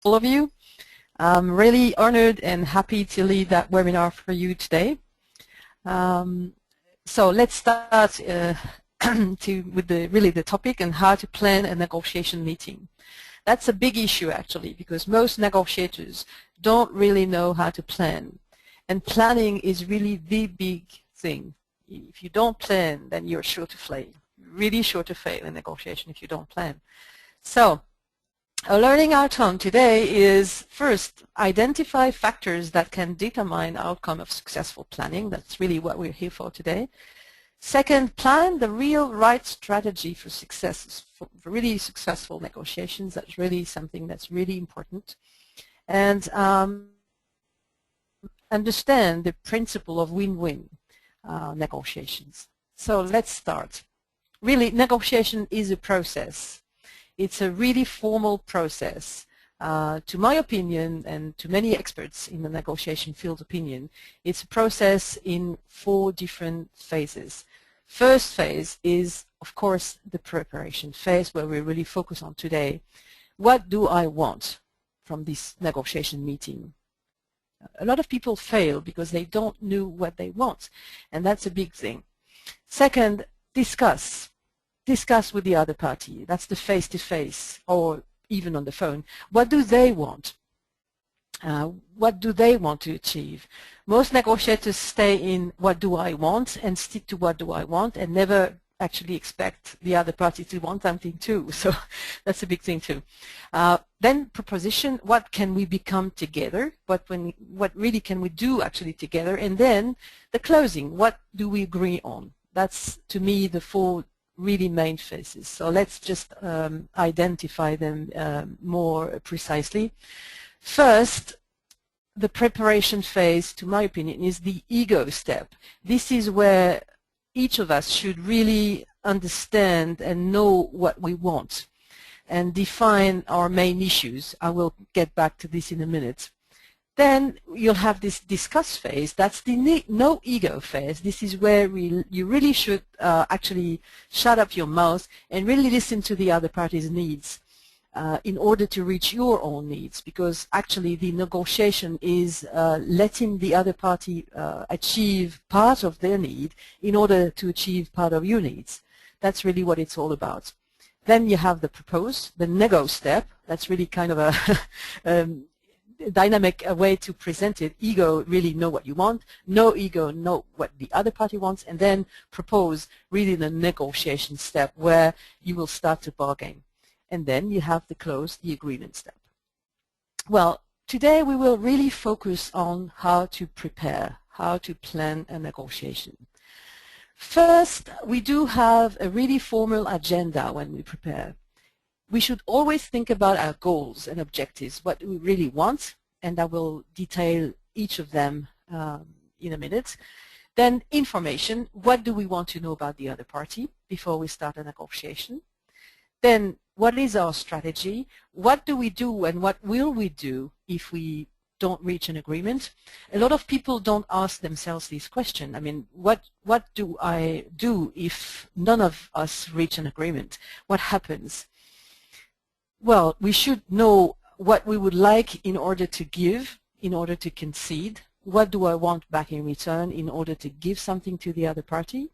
all of you. I'm really honored and happy to lead that webinar for you today. So let's start with the topic and how to plan a negotiation meeting. That's a big issue actually, because most negotiators don't really know how to plan. And planning is really the big thing. If you don't plan, then you're sure to fail. Really sure to fail in negotiation if you don't plan. So our learning outcome today is, first, identify factors that can determine the outcome of successful planning. That's really what we're here for today. Second, plan the real right strategy for success, for really successful negotiations. That's really something that's really important. And understand the principle of win-win negotiations. So let's start. Really, negotiation is a process. It's a really formal process. To my opinion, and to many experts in the negotiation field opinion, it's a process in 4 different phases. First phase is, of course, the preparation phase, where we really focus on today. What do I want from this negotiation meeting? A lot of people fail because they don't know what they want, and that's a big thing. Second, discuss with the other party. That's the face-to-face or even on the phone. What do they want? What do they want to achieve? Most negotiators stay in what do I want and stick to what do I want and never actually expect the other party to want something too. So that's a big thing too. Then proposition, what can we become together? What really can we do actually together? And then the closing, what do we agree on? That's, to me, the 4 really main phases. So let's just identify them more precisely. First, the preparation phase, to my opinion, is the ego step. This is where each of us should really understand and know what we want and define our main issues. I will get back to this in a minute. Then you'll have this discuss phase. That's the no ego phase. This is where you really should actually shut up your mouth and really listen to the other party's needs in order to reach your own needs, because actually the negotiation is letting the other party achieve part of their need in order to achieve part of your needs. That's really what it's all about. Then you have the propose, the nego step. That's really kind of a dynamic way to present it. Ego, really know what you want. No ego, know what the other party wants. And then propose, really the negotiation step where you will start to bargain. And then you have the close, the agreement step. Well, today we will really focus on how to prepare, how to plan a negotiation. First, we do have a really formal agenda when we prepare. We should always think about our goals and objectives, what we really want, and I will detail each of them in a minute. Then information, what do we want to know about the other party before we start a negotiation? Then what is our strategy? What do we do and what will we do if we don't reach an agreement? A lot of people don't ask themselves this question. I mean, what do I do if none of us reach an agreement? What happens? Well, we should know what we would like in order to give, in order to concede. What do I want back in return in order to give something to the other party?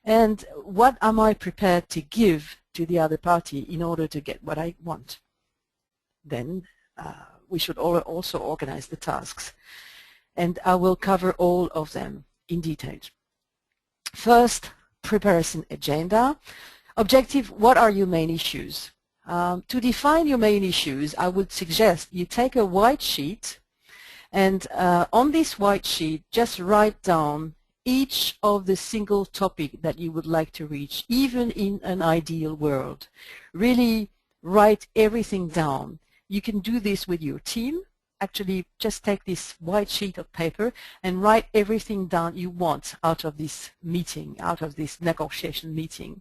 And what am I prepared to give to the other party in order to get what I want? Then we should also organize the tasks. And I will cover all of them in detail. First, preparation agenda. Objective, what are your main issues? To define your main issues, I would suggest you take a white sheet and on this white sheet just write down each of the single topic that you would like to reach, even in an ideal world. Really write everything down. You can do this with your team. Actually, just take this white sheet of paper and write everything down you want out of this meeting, out of this negotiation meeting.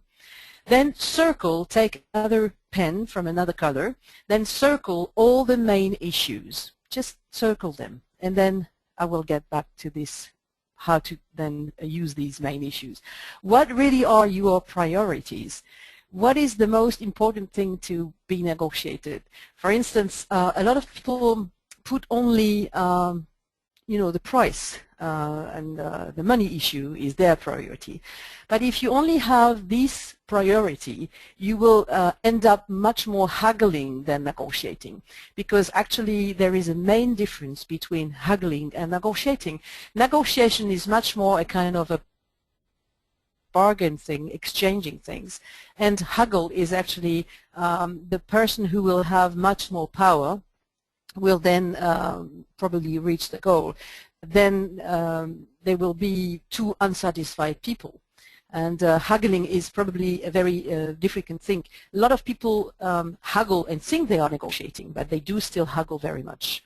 Then circle, take another pen from another color, then circle all the main issues. Just circle them, and then I will get back to this, how to then use these main issues. What really are your priorities? what is the most important thing to be negotiated? For instance, a lot of people put only the price and the money issue is their priority. But if you only have this priority, you will end up much more haggling than negotiating, because actually there is a main difference between haggling and negotiating. Negotiation is much more a kind of a bargain thing, exchanging things, and haggle is actually the person who will have much more power will then probably reach the goal. Then there will be two unsatisfied people. And haggling is probably a very difficult thing. A lot of people haggle and think they are negotiating, but they do still haggle very much.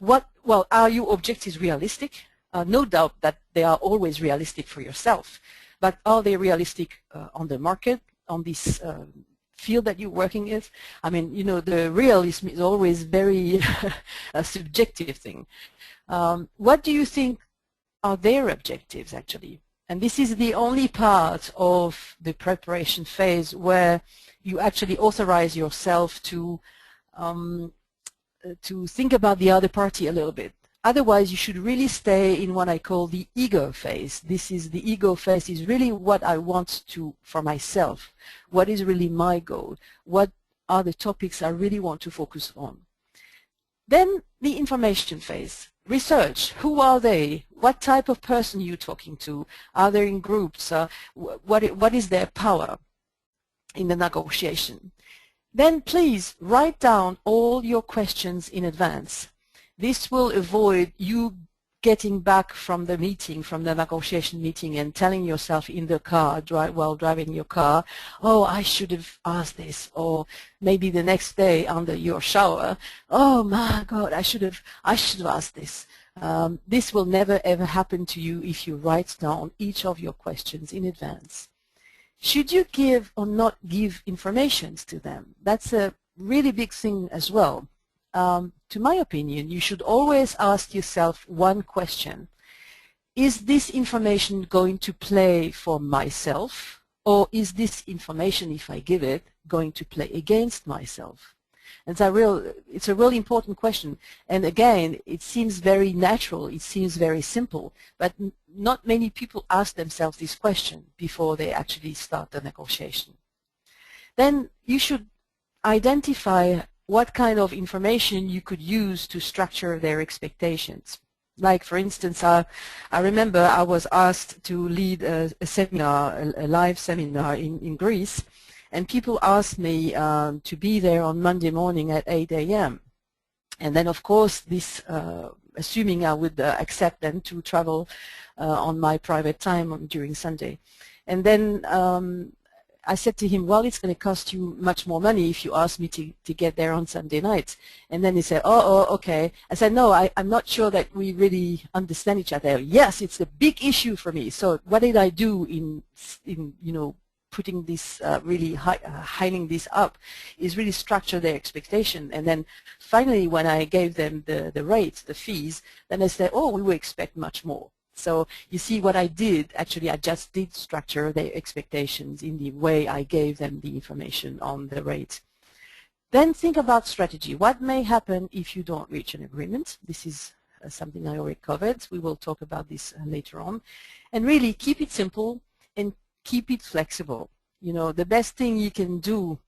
Well, are your objectives realistic? No doubt that they are always realistic for yourself, but are they realistic on the market, on this field that you're working with? I mean, the realism is always very a subjective thing. What do you think are their objectives actually? And this is the only part of the preparation phase where you actually authorize yourself to think about the other party a little bit. Otherwise, you should really stay in what I call the ego phase. The ego phase is really what I want for myself. What is really my goal? What are the topics I really want to focus on? Then the information phase. Research. Who are they? What type of person are you talking to? Are they in groups? What is their power in the negotiation? Then please write down all your questions in advance. This will avoid you getting back from the meeting, from the negotiation meeting, and telling yourself in the car, while driving your car, oh, I should have asked this, or maybe the next day under your shower, oh my God, I should have asked this. This will never ever happen to you if you write down each of your questions in advance. Should you give or not give information to them? That's a really big thing as well. To my opinion, you should always ask yourself one question. Is this information going to play for myself, or is this information, if I give it, going to play against myself? And it's a really important question. And again, it seems very natural, it seems very simple, but not many people ask themselves this question before they actually start the negotiation. Then you should identify what kind of information you could use to structure their expectations. Like, for instance, I remember I was asked to lead a seminar, a live seminar in Greece, and people asked me to be there on Monday morning at 8 a.m. And then, of course, this, assuming I would accept them to travel on my private time during Sunday. And then I said to him, well, it's going to cost you much more money if you ask me to get there on Sunday night. And then he said, oh, okay. I said, no, I'm not sure that we really understand each other. Yes, it's a big issue for me. So what did I do in putting this, really highlighting this up, is really structure their expectation. And then finally, when I gave them the rates, the fees, then they said, oh, we will expect much more. So you see what I did, actually I just did structure their expectations in the way I gave them the information on the rate. Then think about strategy. What may happen if you don't reach an agreement? This is something I already covered. We will talk about this later on. And really keep it simple and keep it flexible. The best thing you can do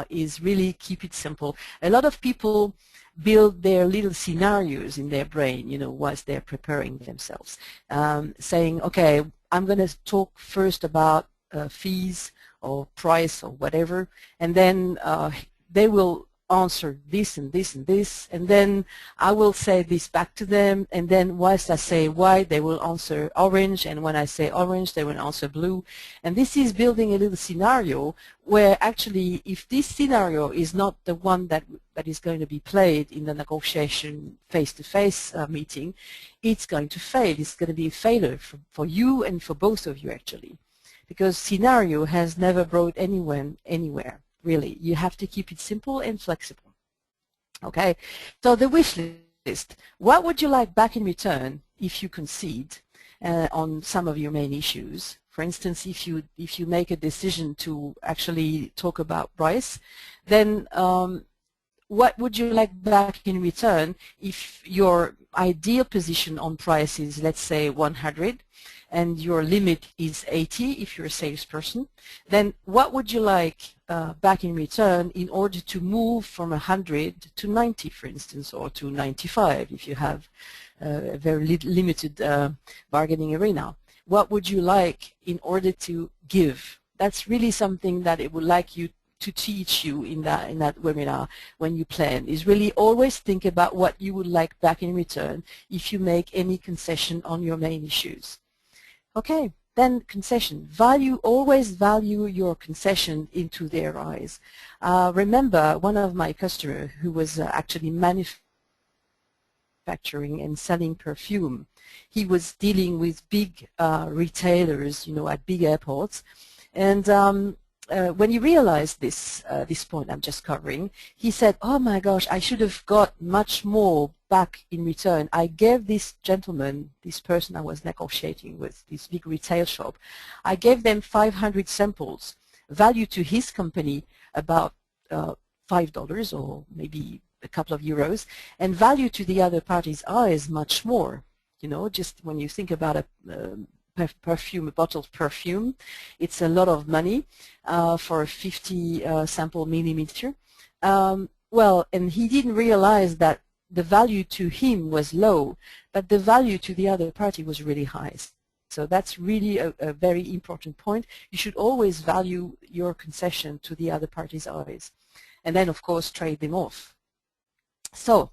is really keep it simple. A lot of people build their little scenarios in their brain, whilst they're preparing themselves, saying, okay, I'm going to talk first about fees or price or whatever, and then they will answer this and this and this, and then I will say this back to them, and then whilst I say white, they will answer orange, and when I say orange, they will answer blue. And this is building a little scenario where actually, if this scenario is not the one that is going to be played in the negotiation face-to-face meeting, it's going to fail. It's going to be a failure for you and for both of you, actually, because scenario has never brought anyone anywhere. Really, you have to keep it simple and flexible. Okay, so the wish list. What would you like back in return if you concede on some of your main issues? For instance, if you make a decision to actually talk about price, then what would you like back in return if your ideal position on price is, let's say, 100, and your limit is 80 if you're a salesperson? Then what would you like back in return in order to move from 100 to 90, for instance, or to 95 if you have a very limited bargaining arena? What would you like in order to give? That's really something that it would like you to teach you in that webinar when you plan, is really always think about what you would like back in return if you make any concession on your main issues. Okay, then concession. Always value your concession into their eyes. Remember one of my customers who was actually manufacturing and selling perfume. He was dealing with big retailers, at big airports, and when he realized this point I'm just covering, he said, "Oh my gosh, I should have got much more back in return. I gave this gentleman, this person I was negotiating with, this big retail shop, I gave them 500 samples, value to his company about $5 or maybe a couple of euros, and value to the other party's eyes much more." Just when you think about a perfume, a bottle of perfume, it's a lot of money for a 50 sample millimeter. Well, and he didn't realize that the value to him was low, but the value to the other party was really high. So that's really a very important point. You should always value your concession to the other party's eyes. And then, of course, trade them off. So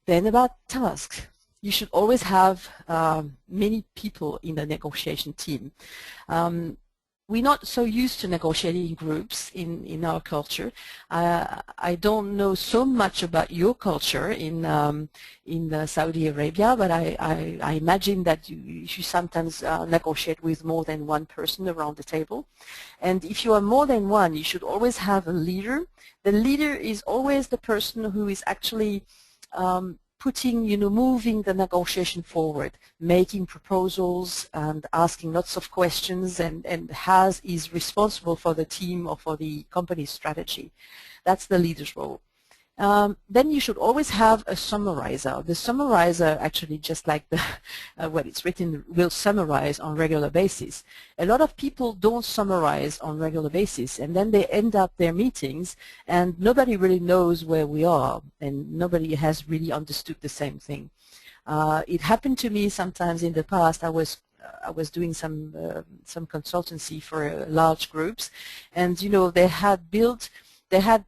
then about tasks. You should always have many people in the negotiation team. We're not so used to negotiating groups in our culture. I don't know so much about your culture in Saudi Arabia, but I imagine that you sometimes negotiate with more than one person around the table. And if you are more than one, you should always have a leader. The leader is always the person who is actually moving the negotiation forward, making proposals and asking lots of questions, and is responsible for the team or for the company's strategy. That's the leader's role. Then you should always have a summarizer. The summarizer, actually, just like what it's written, will summarize on regular basis. A lot of people don't summarize on regular basis, and then they end up their meetings and nobody really knows where we are, and nobody has really understood the same thing. It happened to me sometimes in the past. I was doing some consultancy for large groups, and they had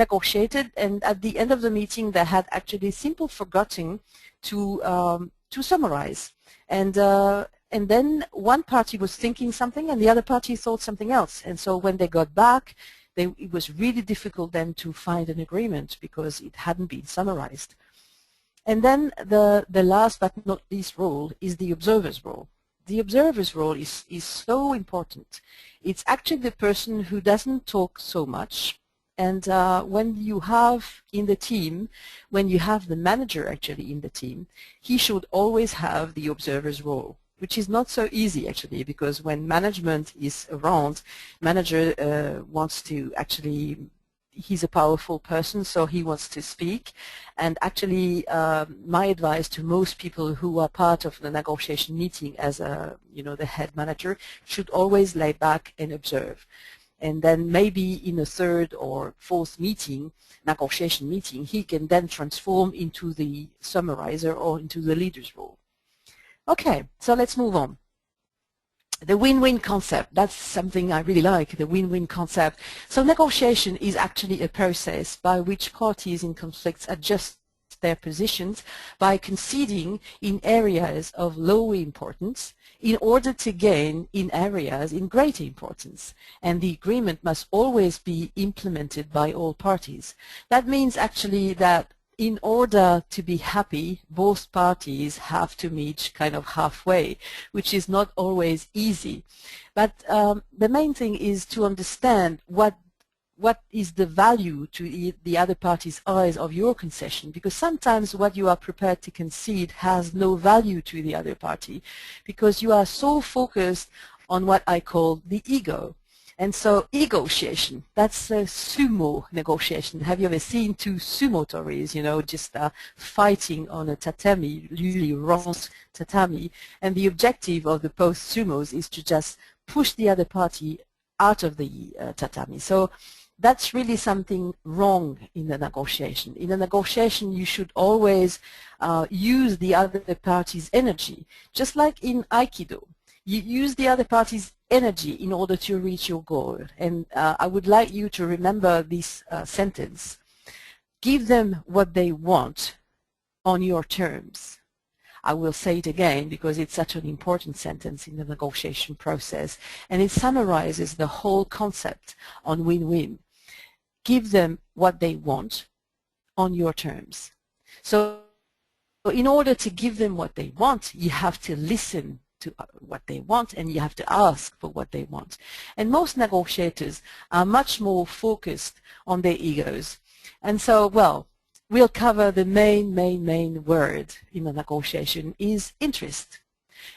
negotiated, and at the end of the meeting they had actually simply forgotten to summarize, and then one party was thinking something and the other party thought something else, and so when they got back, it was really difficult then to find an agreement because it hadn't been summarized. And then the last but not least role is the observer's role. The observer's role is so important. It's actually the person who doesn't talk so much. And when you have in the team, when you have the manager actually in the team, he should always have the observer's role, which is not so easy actually, because when management is around, manager wants to actually, he's a powerful person, so he wants to speak. And actually, my advice to most people who are part of the negotiation meeting as the head manager should always lay back and observe. And then maybe in a third or fourth meeting, negotiation meeting, he can then transform into the summarizer or into the leader's role. Okay, so let's move on. The win-win concept, that's something I really like, the win-win concept. So negotiation is actually a process by which parties in conflicts adjust their positions by conceding in areas of low importance in order to gain in areas in greater importance. And the agreement must always be implemented by all parties. That means actually that in order to be happy, both parties have to meet kind of halfway, which is not always easy. But the main thing is to understand what is the value to the other party's eyes of your concession, because sometimes what you are prepared to concede has no value to the other party, because you are so focused on what I call the ego. And so negotiation, that's a sumo negotiation. Have you ever seen two sumo tories, you know, just fighting on a tatami, usually bronze tatami, and the objective of the both sumos is to just push the other party out of the tatami. So that's really something wrong in the negotiation. In a negotiation, you should always use the other party's energy, just like in Aikido. You use the other party's energy in order to reach your goal. And I would like you to remember this sentence. Give them what they want on your terms. I will say it again because it's such an important sentence in the negotiation process, and it summarizes the whole concept on win-win. Give them what they want on your terms. So in order to give them what they want, you have to listen to what they want, and you have to ask for what they want. And most negotiators are much more focused on their egos. And so, well, we'll cover the main word in a negotiation is interest.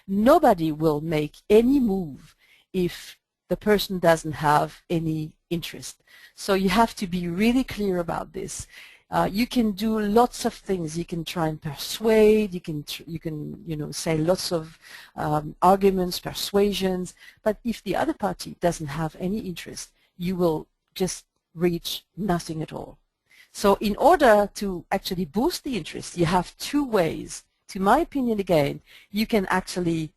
Nobody will make any move if the person doesn't have any interest. So you have to be really clear about this. You can do lots of things. You can try and persuade. You can say lots of arguments, persuasions. But if the other party doesn't have any interest, you will just reach nothing at all. So in order to actually boost the interest, you have two ways. To my opinion, again, you can actually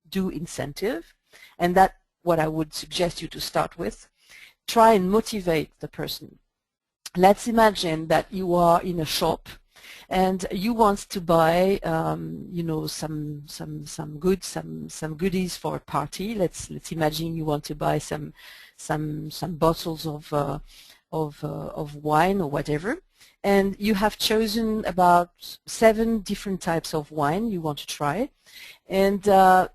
do incentive, and that's what I would suggest you to start with. Try and motivate the person. Let's imagine that you are in a shop and you want to buy, some goods, some goodies for a party. Let's imagine you want to buy some bottles of wine or whatever, and you have chosen about 7 different types of wine you want to try, and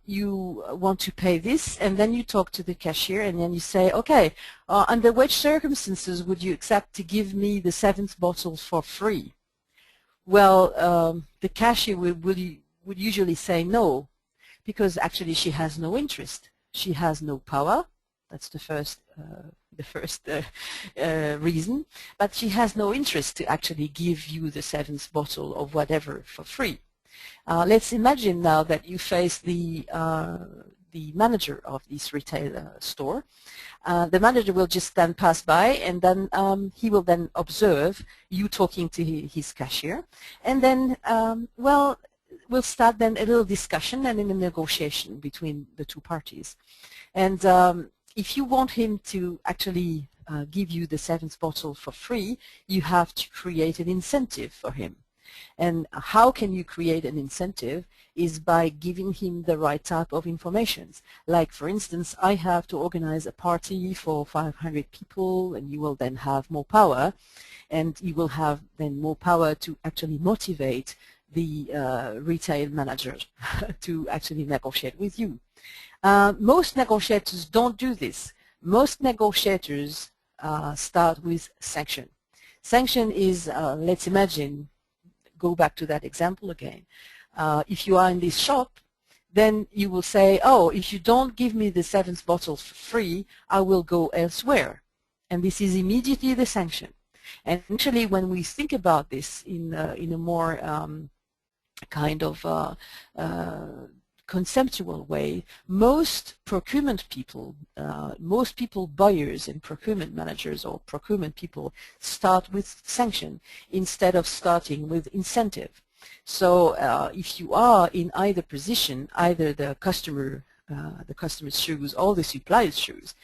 you want to pay this, and then you talk to the cashier, and then you say, okay, under which circumstances would you accept to give me the 7th bottle for free? Well, the cashier would usually say no, because actually she has no interest. She has no power. That's the first reason. But she has no interest to actually give you the 7th bottle of whatever for free. Let's imagine now that you face the manager of this retail store. The manager will just then pass by, and then he will then observe you talking to his cashier, and then we'll start then a little discussion and then a negotiation between the two parties. And if you want him to actually give you the 7th bottle for free, you have to create an incentive for him. And how can you create an incentive is by giving him the right type of information. Like, for instance, I have to organize a party for 500 people, and you will then have more power, and you will have then more power to actually motivate the retail manager to actually negotiate with you. Most negotiators don't do this. Most negotiators start with sanction. Sanction is, let's imagine, go back to that example again. If you are in this shop, then you will say, oh, if you don't give me the 7th bottle for free, I will go elsewhere. And this is immediately the sanction. And actually, when we think about this in a more kind of conceptual way, most procurement people, buyers and procurement managers or procurement people start with sanction instead of starting with incentive. So if you are in either position, either the customer's shoes or the supplier's shoes,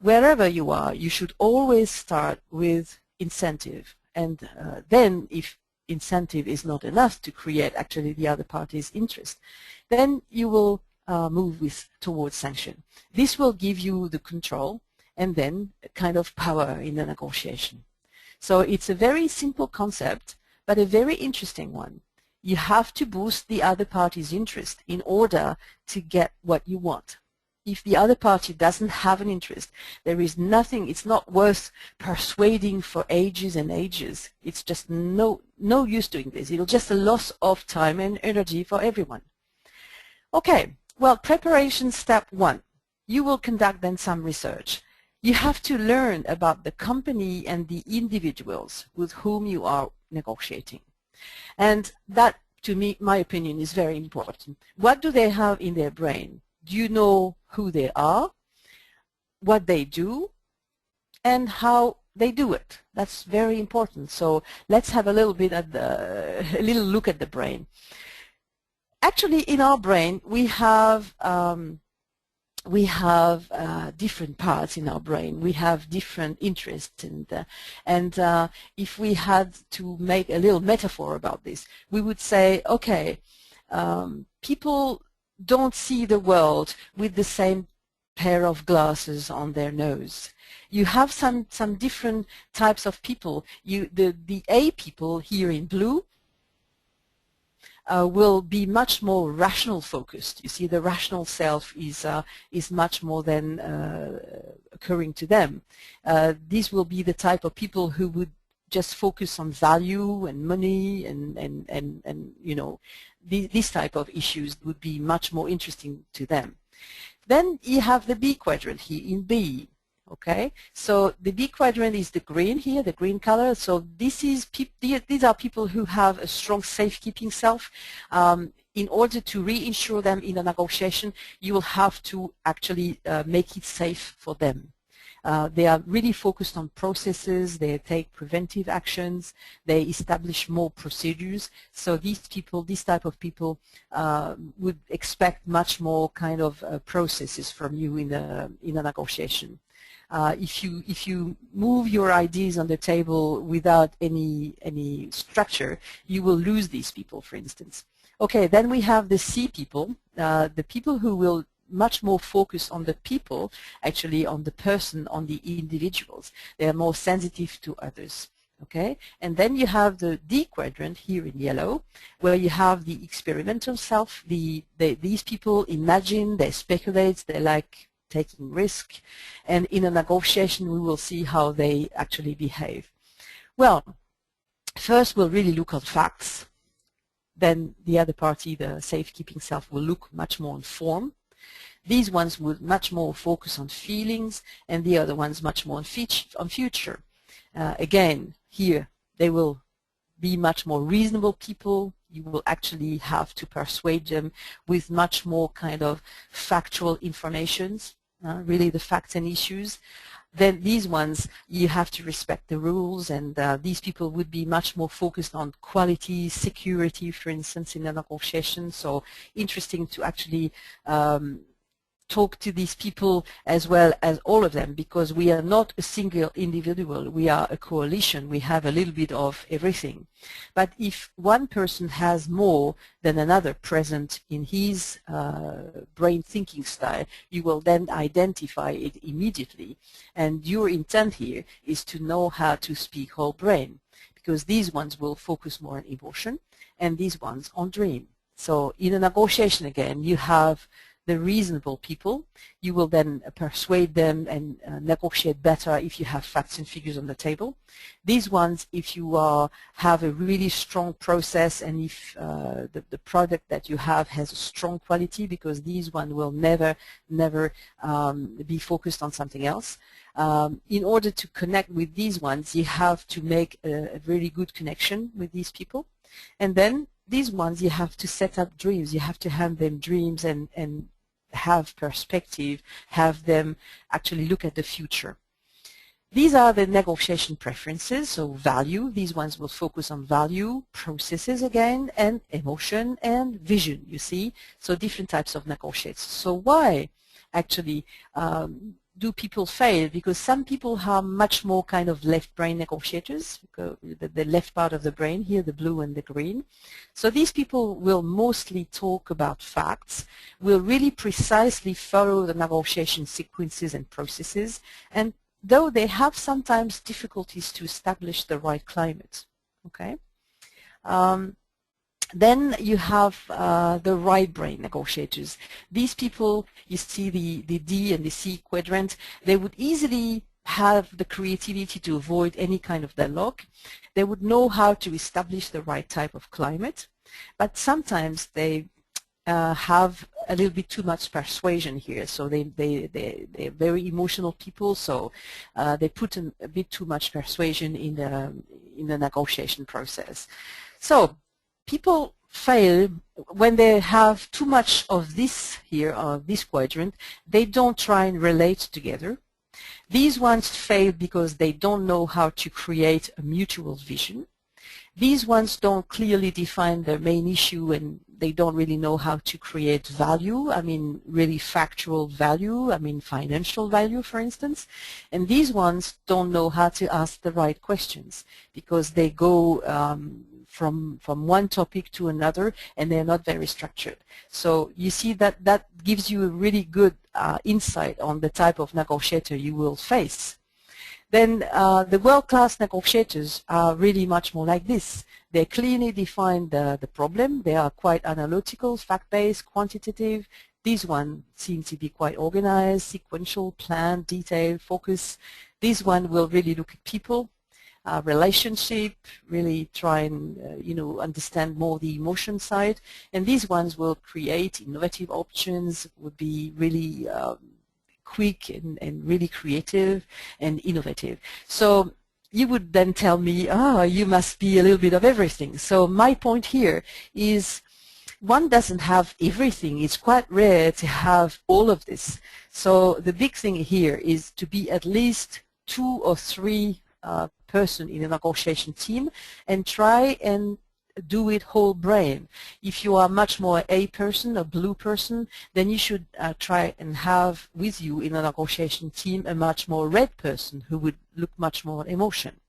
wherever you are, you should always start with incentive. And then if incentive is not enough to create actually the other party's interest, then you will move towards sanction. This will give you the control and then a kind of power in the negotiation. So it's a very simple concept, but a very interesting one. You have to boost the other party's interest in order to get what you want. If the other party doesn't have an interest, there is nothing, it's not worth persuading for ages and ages. It's just no use doing this. It'll just a loss of time and energy for everyone. Okay, well, preparation step 1. you will conduct then some research. You have to learn about the company and the individuals with whom you are negotiating. And that, to me, my opinion, is very important. What do they have in their brain? Do you know who they are, what they do, and how they do it? That's very important. So let's have a little bit at a little look at the brain. Actually, in our brain, we have different parts in our brain. We have different interests, and if we had to make a little metaphor about this, we would say, okay, people don't see the world with the same pair of glasses on their nose. You have some different types of people. The A people here in blue will be much more rational focused. You see, the rational self is much more than occurring to them. These will be the type of people who would just focus on value and money and you know, these type of issues would be much more interesting to them. Then you have the B quadrant here in B. Okay, so the B quadrant is the green here, the green color. So these are people who have a strong safekeeping self. In order to reinsure them in a negotiation, you will have to actually make it safe for them. They are really focused on processes. They take preventive actions. They establish more procedures. So these people, this type of people, would expect much more kind of processes from you in a negotiation. If you move your ideas on the table without any structure, you will lose these people, for instance. Okay, then we have the C people, the people who will much more focus on the people, actually on the person, on the individuals. They are more sensitive to others. Okay, and then you have the D quadrant here in yellow, where you have the experimental self. These people imagine, they speculate, they like taking risk, and in a negotiation we will see how they actually behave. Well, first we'll really look at facts, then the other party, the safekeeping self, will look much more on form. These ones will much more focus on feelings, and the other ones much more on future. Again, here they will be much more reasonable people. You will actually have to persuade them with much more kind of factual informations. Really the facts and issues. Then these ones, you have to respect the rules, and these people would be much more focused on quality, security, for instance, in a negotiation. So interesting to actually talk to these people as well as all of them, because we are not a single individual, we are a coalition, we have a little bit of everything. But if one person has more than another present in his brain thinking style, you will then identify it immediately. And your intent here is to know how to speak whole brain, because these ones will focus more on emotion and these ones on dream. So in a negotiation, again, you have the reasonable people. You will then persuade them and negotiate better if you have facts and figures on the table. These ones, if you have a really strong process, and if the product that you have has a strong quality, because these ones will never be focused on something else. In order to connect with these ones, you have to make a really good connection with these people. And then these ones, you have to set up dreams. You have to hand them dreams and have perspective, have them actually look at the future. These are the negotiation preferences, so value. These ones will focus on value, processes again, and emotion and vision, you see. So different types of negotiators. So why actually do people fail? Because some people are much more kind of left brain negotiators, the left part of the brain here, the blue and the green. So these people will mostly talk about facts, will really precisely follow the negotiation sequences and processes, and though they have sometimes difficulties to establish the right climate. Okay. Then you have the right brain negotiators. These people, you see the D and the C quadrant, they would easily have the creativity to avoid any kind of deadlock. They would know how to establish the right type of climate, but sometimes they have a little bit too much persuasion here. So they're very emotional people, so they put a bit too much persuasion in the negotiation process. So people fail when they have too much of this here, this quadrant. They don't try and relate together. These ones fail because they don't know how to create a mutual vision. These ones don't clearly define their main issue, and they don't really know how to create value. I mean, really factual value. I mean, financial value, for instance. And these ones don't know how to ask the right questions because they go from one topic to another, and they're not very structured. So you see that gives you a really good insight on the type of negotiator you will face. Then the world-class negotiators are really much more like this. They clearly define the problem. They are quite analytical, fact-based, quantitative. These ones seem to be quite organized, sequential, planned, detailed, focused. This one will really look at people, relationship, really try and understand more the emotion side. And these ones will create innovative options, would be really quick and really creative and innovative. So you would then tell me, you must be a little bit of everything. So my point here is one doesn't have everything. It's quite rare to have all of this. So the big thing here is to be at least 2 or 3 person in a negotiation team and try and do it whole brain. If you are much more a person, a blue person, then you should try and have with you in a negotiation team a much more red person who would look much more emotion.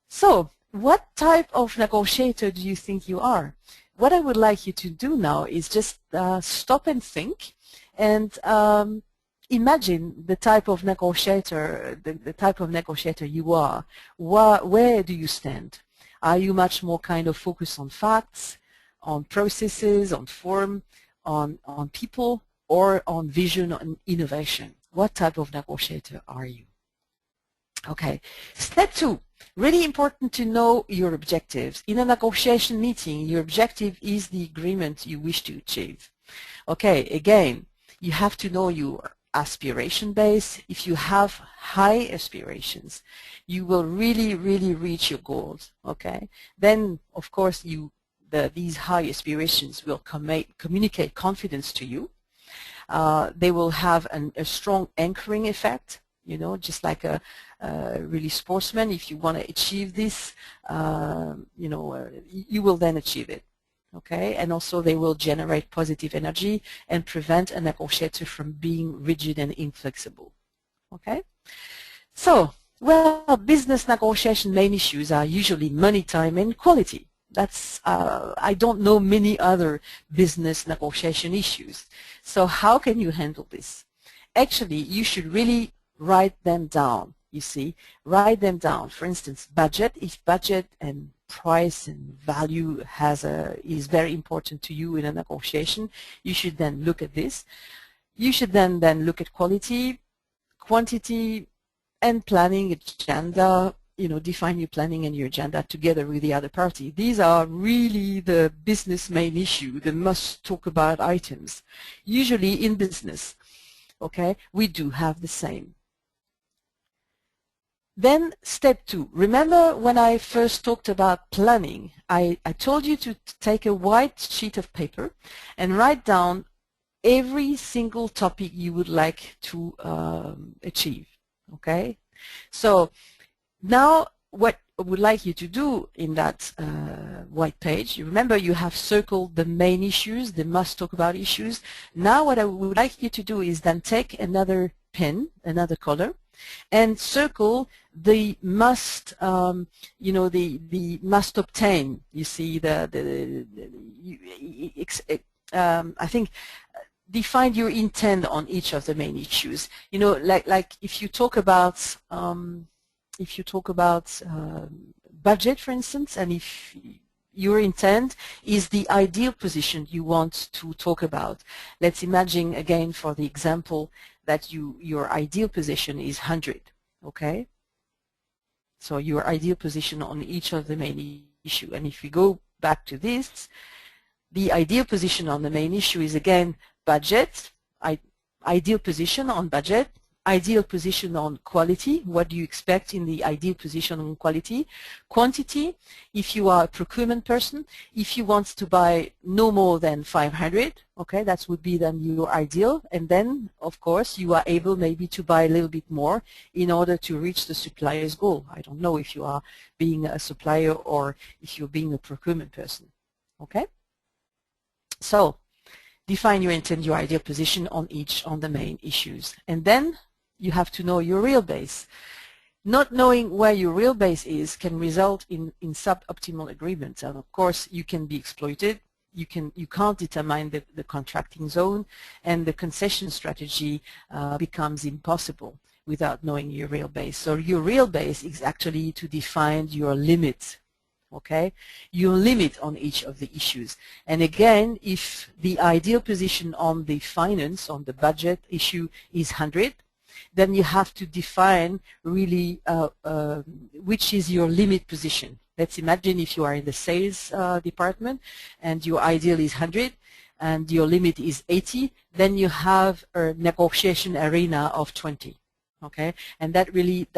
So what type of negotiator do you think you are? What I would like you to do now is just stop and think and imagine the type of negotiator, the type of negotiator you are. Where do you stand? Are you much more kind of focused on facts, on processes, on form, on people, or on vision and innovation? What type of negotiator are you? Okay. Step 2, really important to know your objectives. In a negotiation meeting, your objective is the agreement you wish to achieve. Okay, again, you have to know your aspiration base. If you have high aspirations, you will really reach your goals. Okay, then of course these high aspirations will communicate confidence to you. They will have a strong anchoring effect, just like a really sportsman. If you want to achieve this, you will then achieve it. Okay, and also they will generate positive energy and prevent a negotiator from being rigid and inflexible. Okay, so well, business negotiation main issues are usually money, time, and quality. That's I don't know many other business negotiation issues. So how can you handle this? Actually, you should really write them down. You see, write them down. For instance, budget. If budget and price and value is very important to you in a negotiation, you should then look at this. You should then look at quality, quantity, and planning agenda. Define your planning and your agenda together with the other party. These are really the business main issue, the must talk about items. Usually in business, okay, we do have the same. Then step 2. Remember when I first talked about planning, I told you to take a white sheet of paper and write down every single topic you would like to achieve. Okay? So now what I would like you to do in that white page, you remember you have circled the main issues, the must talk about issues. Now what I would like you to do is then take another pen, another color, and circle the must, the must obtain. You see I think define your intent on each of the main issues. Like if you talk about budget, for instance, and if your intent is the ideal position you want to talk about. Let's imagine again for the example that your ideal position is 100, okay? So your ideal position on each of the main issue. And if we go back to this, The ideal position on the main issue is again budget, ideal position on budget, ideal position on quality, what do you expect in the ideal position on quality, quantity, if you are a procurement person, if you want to buy no more than 500, okay, that would be then your ideal, and then of course you are able maybe to buy a little bit more in order to reach the supplier's goal. I don't know if you are being a supplier or if you're being a procurement person, okay? So define your intent, your ideal position on the main issues, and then you have to know your real base. Not knowing where your real base is can result in suboptimal agreements, and of course you can be exploited. You can't determine the contracting zone, and the concession strategy becomes impossible without knowing your real base. So your real base is actually to define your limit. Okay, your limit on each of the issues. And again, if the ideal position on the finance, on the budget issue is 100, then you have to define really which is your limit position. Let's imagine if you are in the sales department and your ideal is 100 and your limit is 80, then you have a negotiation arena of 20. Okay, and that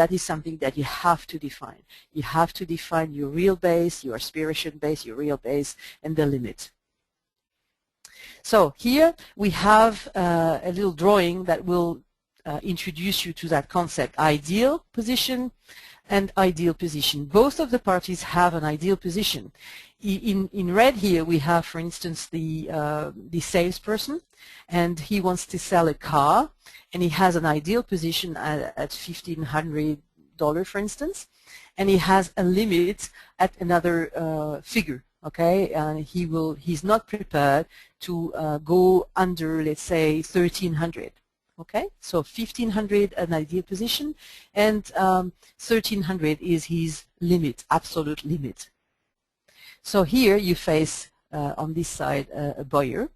is something that you have to define. You have to define your real base, your aspiration base, your real base, and the limit. So here we have a little drawing that will introduce you to that concept, ideal position and ideal position. Both of the parties have an ideal position. In red here we have, for instance, the salesperson, and he wants to sell a car, and he has an ideal position at $1,500, for instance, and he has a limit at another figure. Okay, and he's not prepared to go under, let's say, 1,300. Okay, so 1,500 an ideal position, and 1,300 is his limit, absolute limit. So here you face on this side a buyer,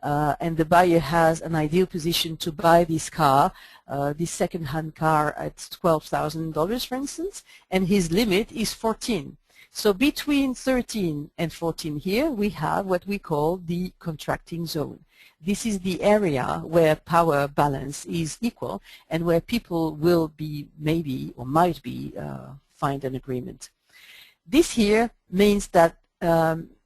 and the buyer has an ideal position to buy this car, this second-hand car at $12,000, for instance, and his limit is 14. So between 13 and 14 here we have what we call the contracting zone. This is the area where power balance is equal and where people will be, maybe or might be, find an agreement. This here means that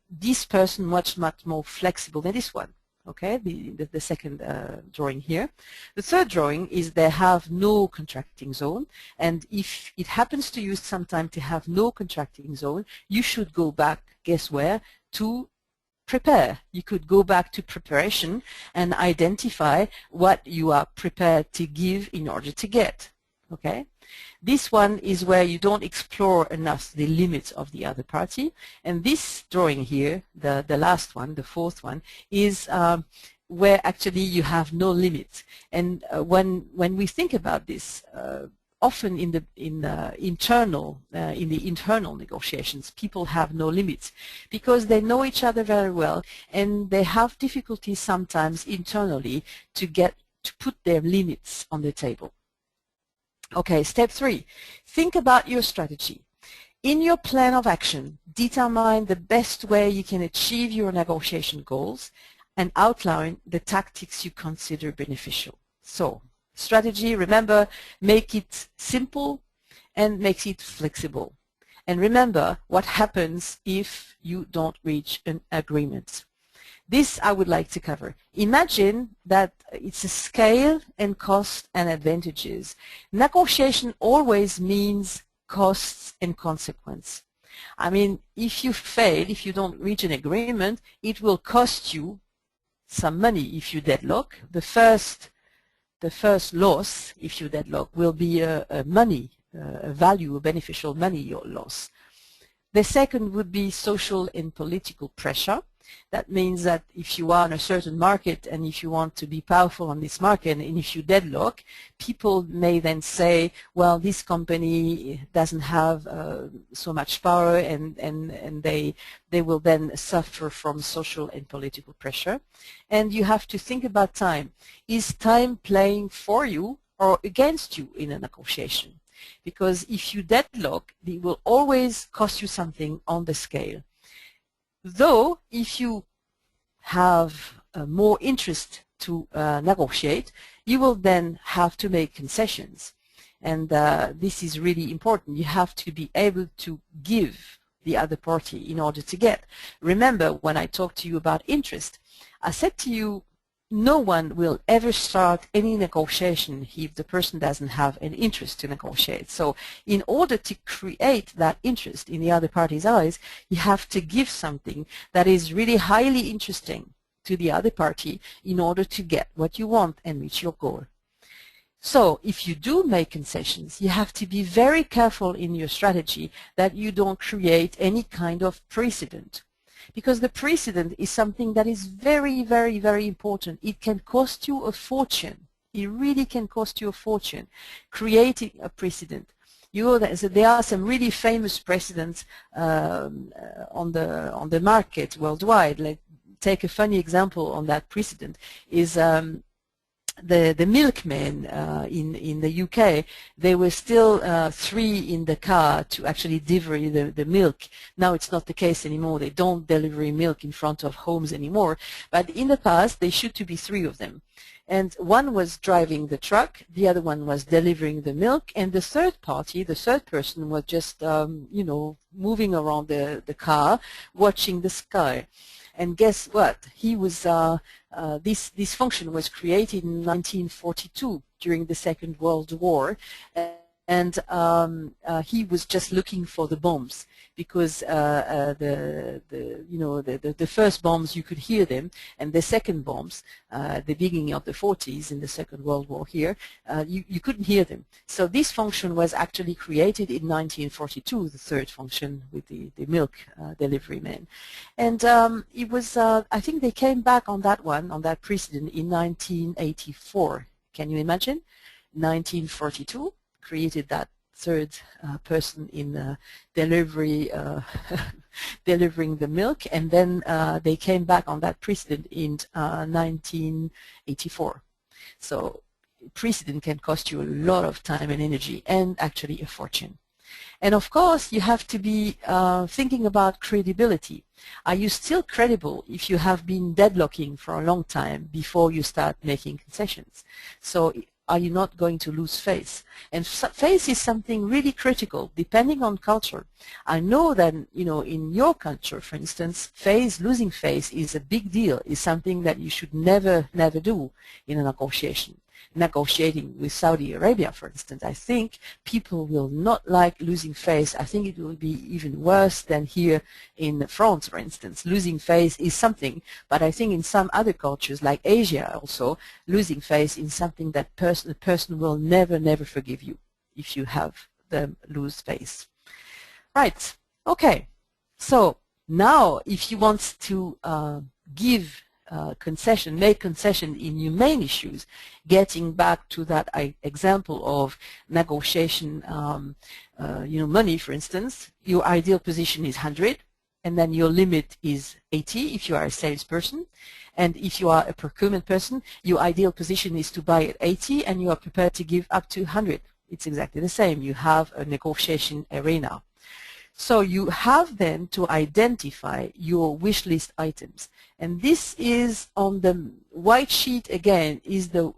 this person much more flexible than this one. Okay, the second drawing here. The third drawing is they have no contracting zone, and if it happens to you sometime to have no contracting zone, you should go back, guess where, to prepare. You could go back to preparation and identify what you are prepared to give in order to get. Okay, this one is where you don't explore enough the limits of the other party, and this drawing here, the last one, the fourth one, is where actually you have no limit. And when we think about this, often in the internal negotiations, people have no limits because they know each other very well, and they have difficulties sometimes internally to put their limits on the table. Okay, step 3, think about your strategy. In your plan of action, determine the best way you can achieve your negotiation goals and outline the tactics you consider beneficial. So, strategy, remember, make it simple and make it flexible. And remember what happens if you don't reach an agreement. This I would like to cover. Imagine that it's a scale and cost and advantages. Negotiation always means costs and consequence. I mean, if you fail, if you don't reach an agreement, it will cost you some money if you deadlock. The first loss, if you deadlock, will be a value, a beneficial money loss. The second would be social and political pressure. That means that if you are in a certain market and if you want to be powerful on this market, and if you deadlock, people may then say, well, this company doesn't have so much power, and they will then suffer from social and political pressure. And you have to think about time. Is time playing for you or against you in a negotiation? Because if you deadlock, it will always cost you something on the scale. Though, if you have more interest to negotiate, you will then have to make concessions. And this is really important. You have to be able to give the other party in order to get. Remember, when I talked to you about interest, I said to you, no one will ever start any negotiation if the person doesn't have an interest to negotiate. So in order to create that interest in the other party's eyes, you have to give something that is really highly interesting to the other party in order to get what you want and reach your goal. So if you do make concessions, you have to be very careful in your strategy that you don't create any kind of precedent. Because the precedent is something that is very, very, very important. It can cost you a fortune. It really can cost you a fortune creating a precedent. You know, there are some really famous precedents on the market worldwide. Like, take a funny example on that precedent is the milkmen in the UK. They were still 3 in the car to actually deliver the milk. Now it's not the case anymore. They don't deliver milk in front of homes anymore. But in the past, they should to be 3 of them. And one was driving the truck, the other one was delivering the milk, and the third party, the third person, was just, you know, moving around the car, watching the sky. And guess what? He was this function was created in 1942 during the Second World War, and he was just looking for the bombs, because the first bombs you could hear them, and the second bombs, the beginning of the 40s in the Second World War here, you couldn't hear them. So this function was actually created in 1942, the third function with the milk delivery man. And it was, I think they came back on that one, on that precedent in 1984. Can you imagine? 1942 created that third person in delivery, delivering the milk, and then they came back on that precedent in 1984. So precedent can cost you a lot of time and energy, and actually a fortune. And of course, you have to be thinking about credibility. Are you still credible if you have been deadlocking for a long time before you start making concessions? So are you not going to lose face? And face is something really critical, depending on culture. I know that, you know, in your culture, for instance, losing face is a big deal, is something that you should never do in a negotiation. Negotiating with Saudi Arabia, for instance, I think people will not like losing face. I think it will be even worse than here in France, for instance. Losing face is something, but I think in some other cultures, like Asia also, losing face is something that the person will never forgive you if you have them lose face. Right, okay. So now if you want to give concession, make concession in your main issues, getting back to that example of negotiation, you know, money, for instance, your ideal position is 100, and then your limit is 80 if you are a salesperson. And if you are a procurement person, your ideal position is to buy at 80, and you are prepared to give up to 100. It's exactly the same. You have a negotiation arena. So you have then to identify your wish list items, and this is on the white sheet again, is the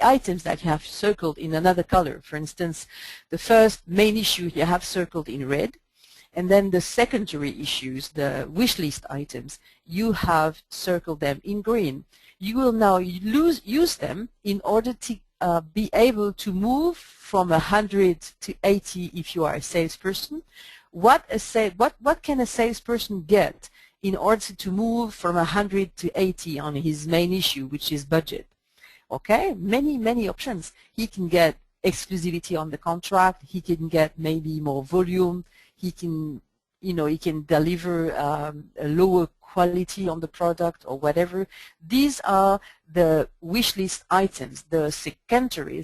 items that you have circled in another color. For instance, the first main issue you have circled in red, and then the secondary issues, the wish list items, you have circled them in green. You will now use them in order to be able to move from 100 to 80 if you are a salesperson. What can a salesperson get in order to move from 100 to 80 on his main issue, which is budget? Okay, many options. He can get exclusivity on the contract. He can get maybe more volume. He can, you know, he can deliver a lower quality on the product or whatever. These are the wish list items, the secondary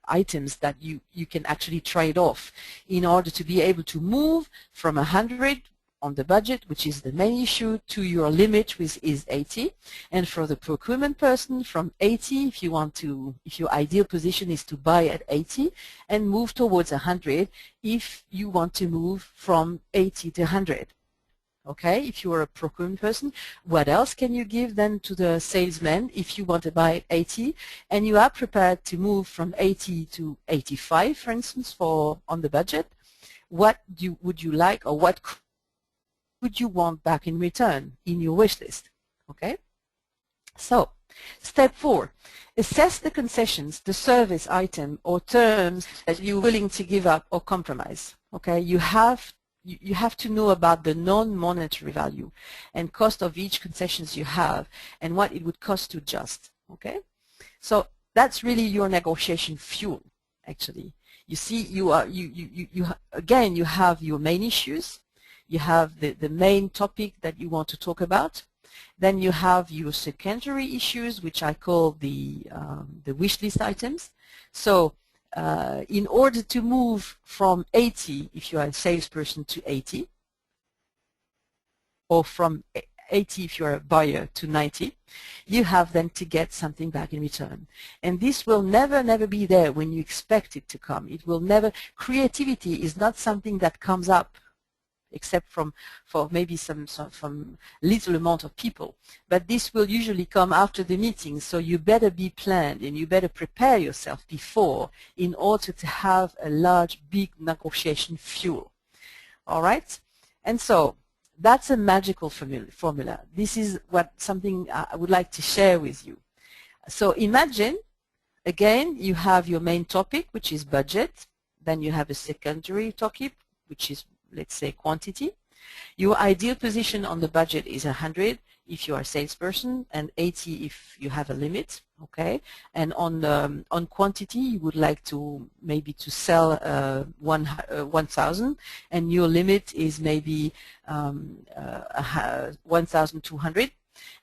items that you can actually trade off in order to be able to move from 100 on the budget, which is the main issue, to your limit, which is 80. And for the procurement person, from 80, if your ideal position is to buy at 80 and move towards 100 if you want to move from 80 to 100. Okay, if you are a procurement person, what else can you give then to the salesman if you want to buy 80 and you are prepared to move from 80 to 85, for instance, for on the budget? What would you like, or what could you want back in return in your wish list? Okay, so step 4, assess the concessions, the service item or terms that you're willing to give up or compromise. Okay, you have to know about the non-monetary value and cost of each concessions you have and what it would cost to adjust. Okay, so that's really your negotiation fuel. Actually, you see, again, you have your main issues, you have the main topic that you want to talk about, then you have your secondary issues, which I call the wish list items. So in order to move from 80, if you are a salesperson, to 80, or from 80 if you're a buyer to 90, you have then to get something back in return. And this will never be there when you expect it to come. It will never. Creativity is not something that comes up except for maybe from little amount of people. But this will usually come after the meeting, so you better be planned and you better prepare yourself before in order to have a large, big negotiation fuel. All right? And so that's a magical formula. This is something I would like to share with you. So imagine, again, you have your main topic, which is budget. Then you have a secondary topic, which is, let's say, quantity. Your ideal position on the budget is 100 if you are a salesperson and 80 if you have a limit. Okay, and on quantity, you would like to maybe to sell 1,000, and your limit is maybe 1,200,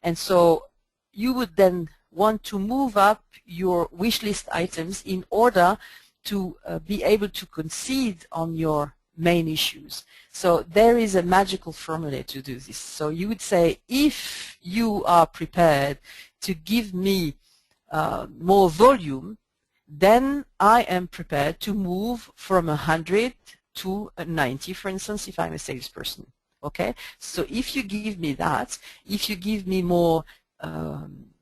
and so you would then want to move up your wish list items in order to be able to concede on your main issues. So there is a magical formula to do this. So you would say, if you are prepared to give me more volume, then I am prepared to move from 100 to 90, for instance, if I'm a salesperson. Okay, so if you give me that, if you give me more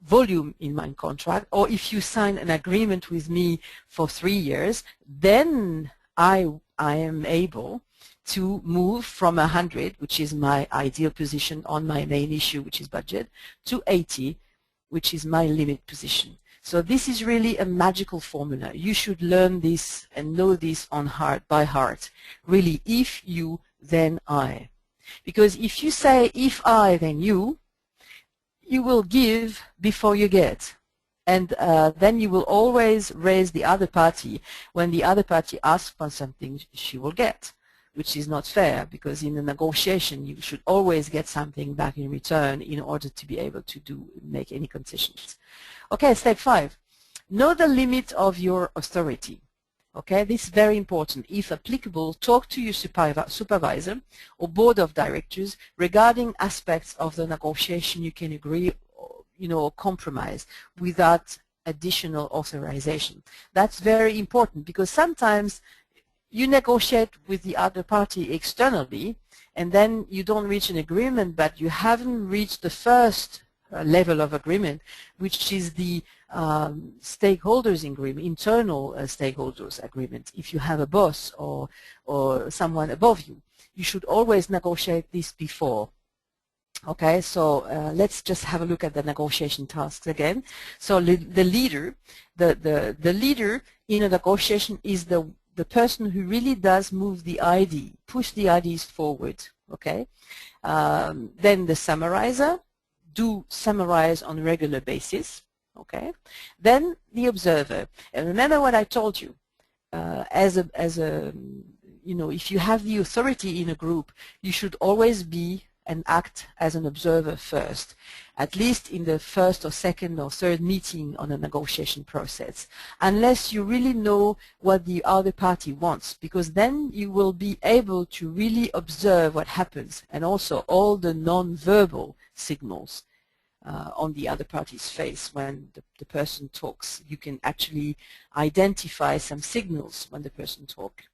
volume in my contract, or if you sign an agreement with me for 3 years, then I am able to move from 100, which is my ideal position on my main issue, which is budget, to 80, which is my limit position. So this is really a magical formula. You should learn this and know this by heart. Really, if you, then I. Because if you say, if I, then you will give before you get. And then you will always raise the other party. When the other party asks for something, she will get, which is not fair, because in a negotiation you should always get something back in return in order to be able to make any concessions. Okay, step 5. Know the limit of your authority. Okay, this is very important. If applicable, talk to your supervisor or board of directors regarding aspects of the negotiation you can agree, or compromise without additional authorization. That's very important, because sometimes you negotiate with the other party externally and then you don't reach an agreement, but you haven't reached the first level of agreement, which is the stakeholders agreement, internal stakeholders agreement. If you have a boss or someone above you, you should always negotiate this before. Okay, so let's just have a look at the negotiation tasks again. So the leader in a negotiation is the person who really does move the idea, push the ideas forward. Okay, then the summarizer do summarize on a regular basis. Okay, then the observer. And remember what I told you. If you have the authority in a group, you should always be and act as an observer first, at least in the first or second or third meeting on a negotiation process, unless you really know what the other party wants, because then you will be able to really observe what happens, and also all the non-verbal signals on the other party's face when the person talks. You can actually identify some signals when the person talks.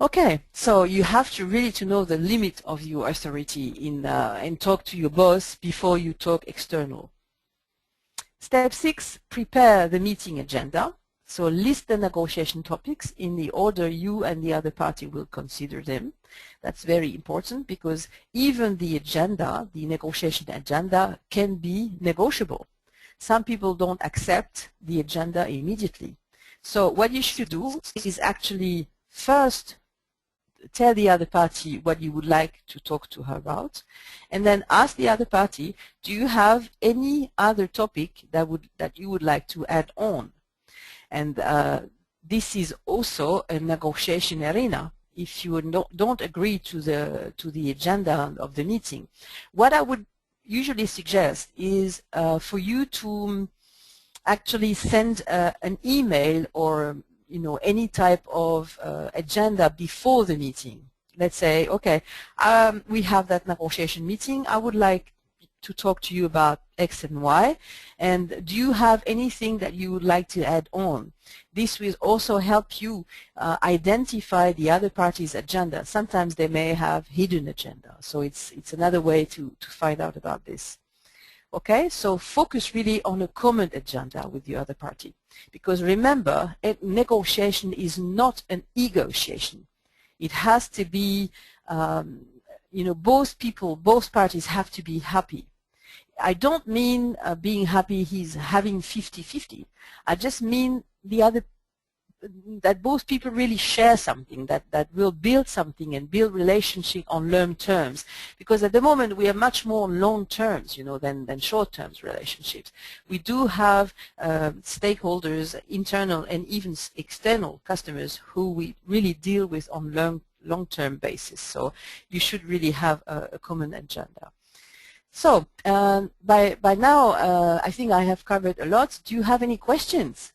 Okay, so you have to really to know the limit of your authority in and talk to your boss before you talk external. Step 6, prepare the meeting agenda. So list the negotiation topics in the order you and the other party will consider them. That's very important because even the agenda, the negotiation agenda, can be negotiable. Some people don't accept the agenda immediately. So what you should do is actually first tell the other party what you would like to talk to her about, and then ask the other party, do you have any other topic that you would like to add on? And this is also a negotiation arena. If you don't agree to the agenda of the meeting, what I would usually suggest is for you to actually send an email or any type of agenda before the meeting. Let's say, okay, we have that negotiation meeting. I would like to talk to you about X and Y, and do you have anything that you would like to add on? This will also help you identify the other party's agenda. Sometimes they may have hidden agenda, so it's another way to find out about this. Okay, so focus really on a common agenda with the other party. Because remember, a negotiation is not an negotiation. It has to be, both parties have to be happy. I don't mean being happy he's having 50-50. I just mean that both people really share something that will build something and build relationship on long terms. Because at the moment we are much more long terms, than short terms relationships. We do have stakeholders, internal and even external customers who we really deal with on long-term basis. So you should really have a common agenda. So by now I think I have covered a lot. Do you have any questions?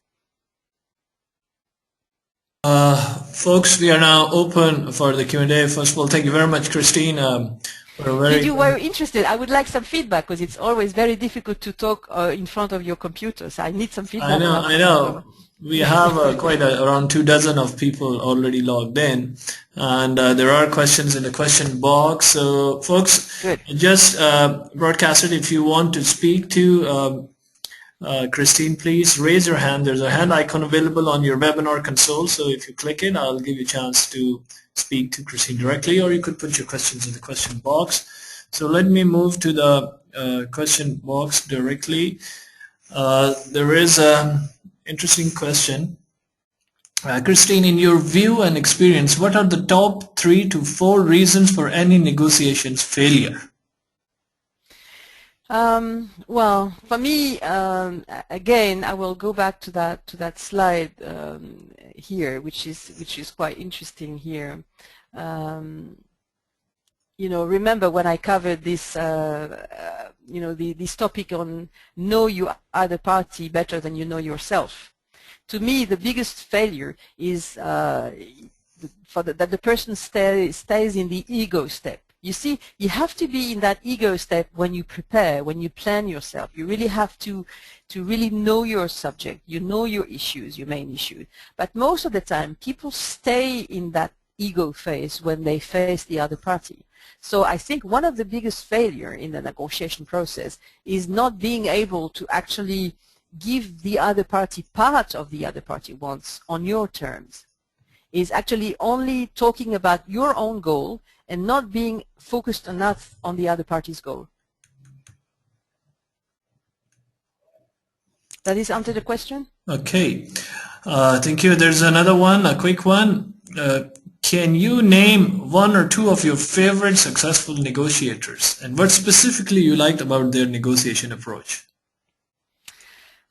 Folks, we are now open for the Q&A. First of all, thank you very much, Christine. You were interested. I would like some feedback because it's always very difficult to talk in front of your computer. So I need some feedback. I know. We have around 24 of people already logged in, and there are questions in the question box. So, folks, good. Just broadcast it. If you want to speak to Christine, please raise your hand. There's a hand icon available on your webinar console, so if you click it, I'll give you a chance to speak to Christine directly, or you could put your questions in the question box. So let me move to the question box directly. There is an interesting question. Christine, in your view and experience, what are the top 3 to 4 reasons for any negotiations failure? Well, for me, again, I will go back to that slide here, which is quite interesting here. Remember when I covered this, this topic on know your other party better than you know yourself. To me, the biggest failure is that the person stays in the ego step. You see, you have to be in that ego step when you prepare, when you plan yourself. You really have to really know your subject. You know your issues, your main issue. But most of the time, people stay in that ego phase when they face the other party. So I think one of the biggest failure in the negotiation process is not being able to actually give the other party part of the other party wants on your terms. Is actually only talking about your own goal and not being focused enough on the other party's goal. Does this answer the question? Okay, thank you. There's another one, a quick one. Can you name 1 or 2 of your favorite successful negotiators, and what specifically you liked about their negotiation approach?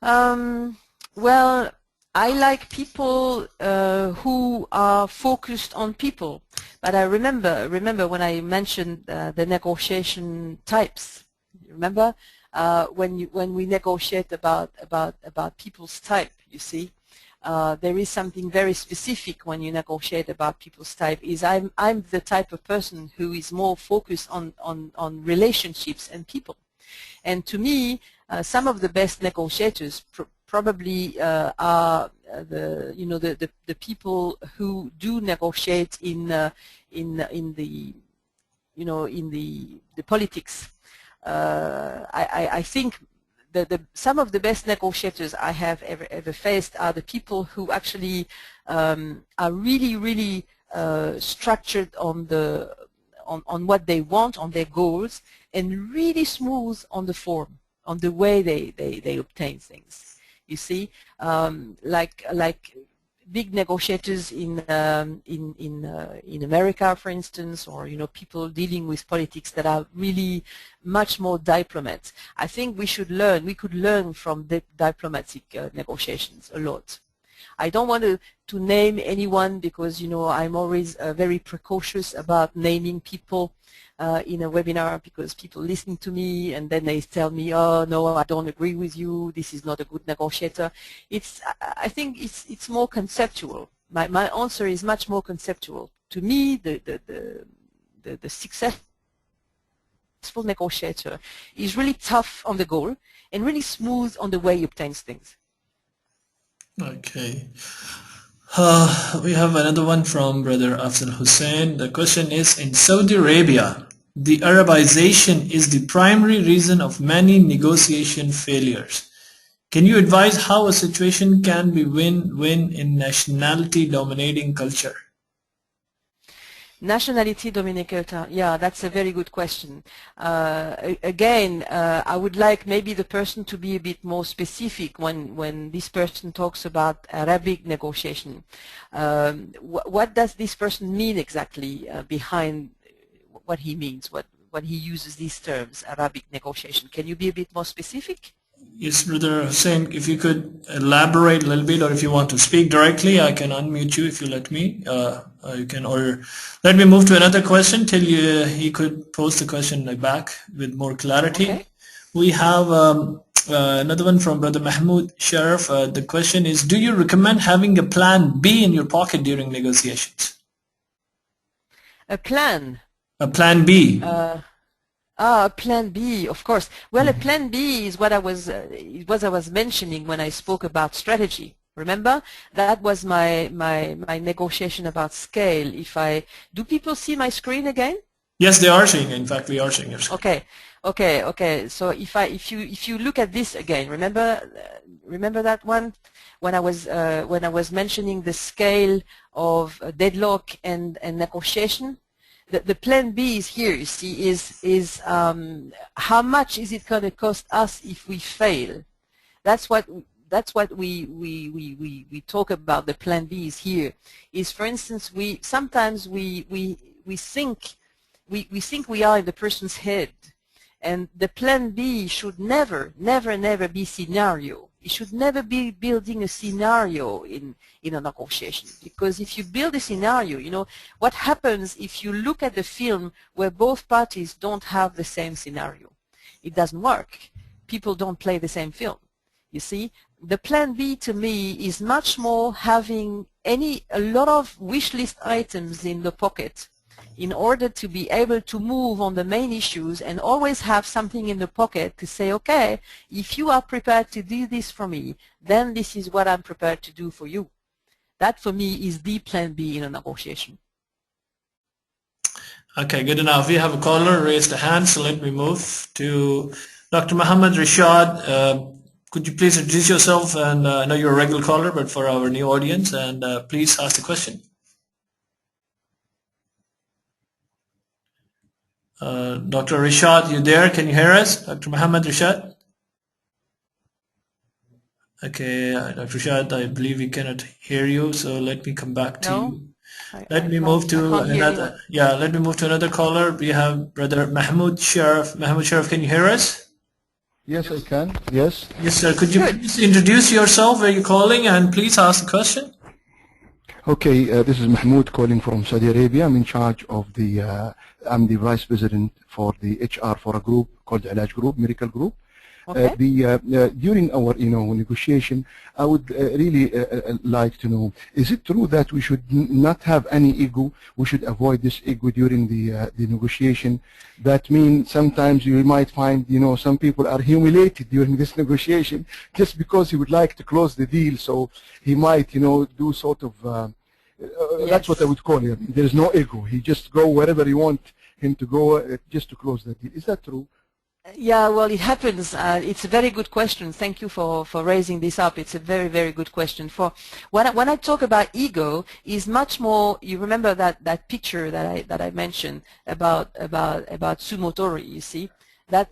Well, I like people who are focused on people. But I remember when I mentioned the negotiation types. Remember when we negotiate about people's type, you see, there is something very specific when you negotiate about people's type. Is I'm the type of person who is more focused on relationships and people. And to me, some of the best negotiators probably are the people who do negotiate in the politics. I think some of the best negotiators I have ever faced are the people who actually are really structured on what they want, on their goals, and really smooth on the form, on the way they obtain things. You see, like big negotiators in America, for instance, or people dealing with politics that are really much more diplomats. I think we could learn from the diplomatic negotiations a lot. I don't want to name anyone because I'm always very precautious about naming people in a webinar, because people listen to me and then they tell me, oh no, I don't agree with you, this is not a good negotiator. I think it's more conceptual. My answer is much more conceptual. To me, the successful negotiator is really tough on the goal and really smooth on the way he obtains things. Okay. We have another one from Brother Afzal Hussein. The question is, in Saudi Arabia, the Arabization is the primary reason of many negotiation failures. Can you advise how a situation can be win-win in nationality-dominating culture? Nationality dominator, yeah, that's a very good question. Again, I would like maybe the person to be a bit more specific when this person talks about Arabic negotiation. What does this person mean exactly behind what he means, when he uses these terms, Arabic negotiation? Can you be a bit more specific? Yes, Brother Hussein, if you could elaborate a little bit, or if you want to speak directly, I can unmute you if you let me. You can, or let me move to another question till he could pose the question back with more clarity. Okay. We have another one from Brother Mahmoud Sharif. The question is, do you recommend having a plan B in your pocket during negotiations? A plan? A plan B. A plan B, of course. Well, a plan B is what I was mentioning when I spoke about strategy. Remember, that was my negotiation about scale. Do people see my screen again? Yes, they are seeing. In fact, we are seeing your screen. Okay. So if you look at this again, remember that one when I was mentioning the scale of deadlock and negotiation. The plan B is here, you see, is how much is it going to cost us if we fail? That's what we talk about. The plan B is here. Is, for instance, sometimes we think we are in the person's head, and the plan B should never be scenario. It should never be building a scenario in a negotiation, because if you build a scenario, what happens if you look at the film where both parties don't have the same scenario? It doesn't work. People don't play the same film. You see, the plan B to me is much more having a lot of wish list items in the pocket in order to be able to move on the main issues, and always have something in the pocket to say, okay, if you are prepared to do this for me, then this is what I'm prepared to do for you. That for me is the plan B in a negotiation. Okay, good enough. We have a caller raised a hand, so let me move to Dr. Muhammad Rashad. Could you please introduce yourself? And I know you're a regular caller, but for our new audience, and please ask the question. Dr. Rashad, you there? Can you hear us? Dr. Muhammad Rashad? Okay, Dr. Rashad, I believe we cannot hear you, so let me come back to you. Let me move to another. Yeah, let me move to another caller. We have Brother Mahmoud Sharif. Mahmoud Sharif, can you hear us? Yes, I can. Yes. Yes, sir. Could you please introduce yourself, where you're calling, and please ask the question? Okay, this is Mahmoud calling from Saudi Arabia. I'm in charge of I'm the vice president for the HR for a group called the Ilaj Group, Miracle Group. Okay. During our negotiation, I would really like to know: is it true that we should not have any ego? We should avoid this ego during the negotiation. That means sometimes you might find some people are humiliated during this negotiation just because he would like to close the deal, so he might do sort of that's what I would call it. There is no ego. He just go wherever you want him to go just to close the deal. Is that true? Yeah, well, it happens. It's a very good question. Thank you for raising this up. It's a very, very good question. For when I talk about ego, is much more. You remember that picture that I mentioned about sumotori. You see,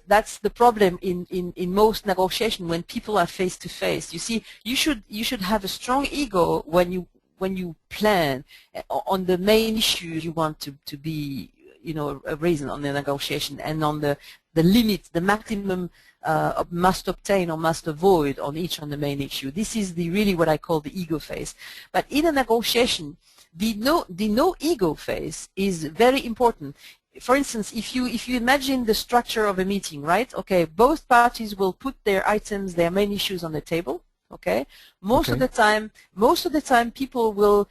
that's the problem in most negotiation when people are face to face. You see, you should have a strong ego when you plan on the main issues you want to be a reason on the negotiation, and on the limit, the maximum must obtain or must avoid on the main issue. This is really what I call the ego phase. But in a negotiation, the no ego phase is very important. For instance, if you imagine the structure of a meeting, right? Okay, both parties will put their items, their main issues on the table. Okay, most of the time people will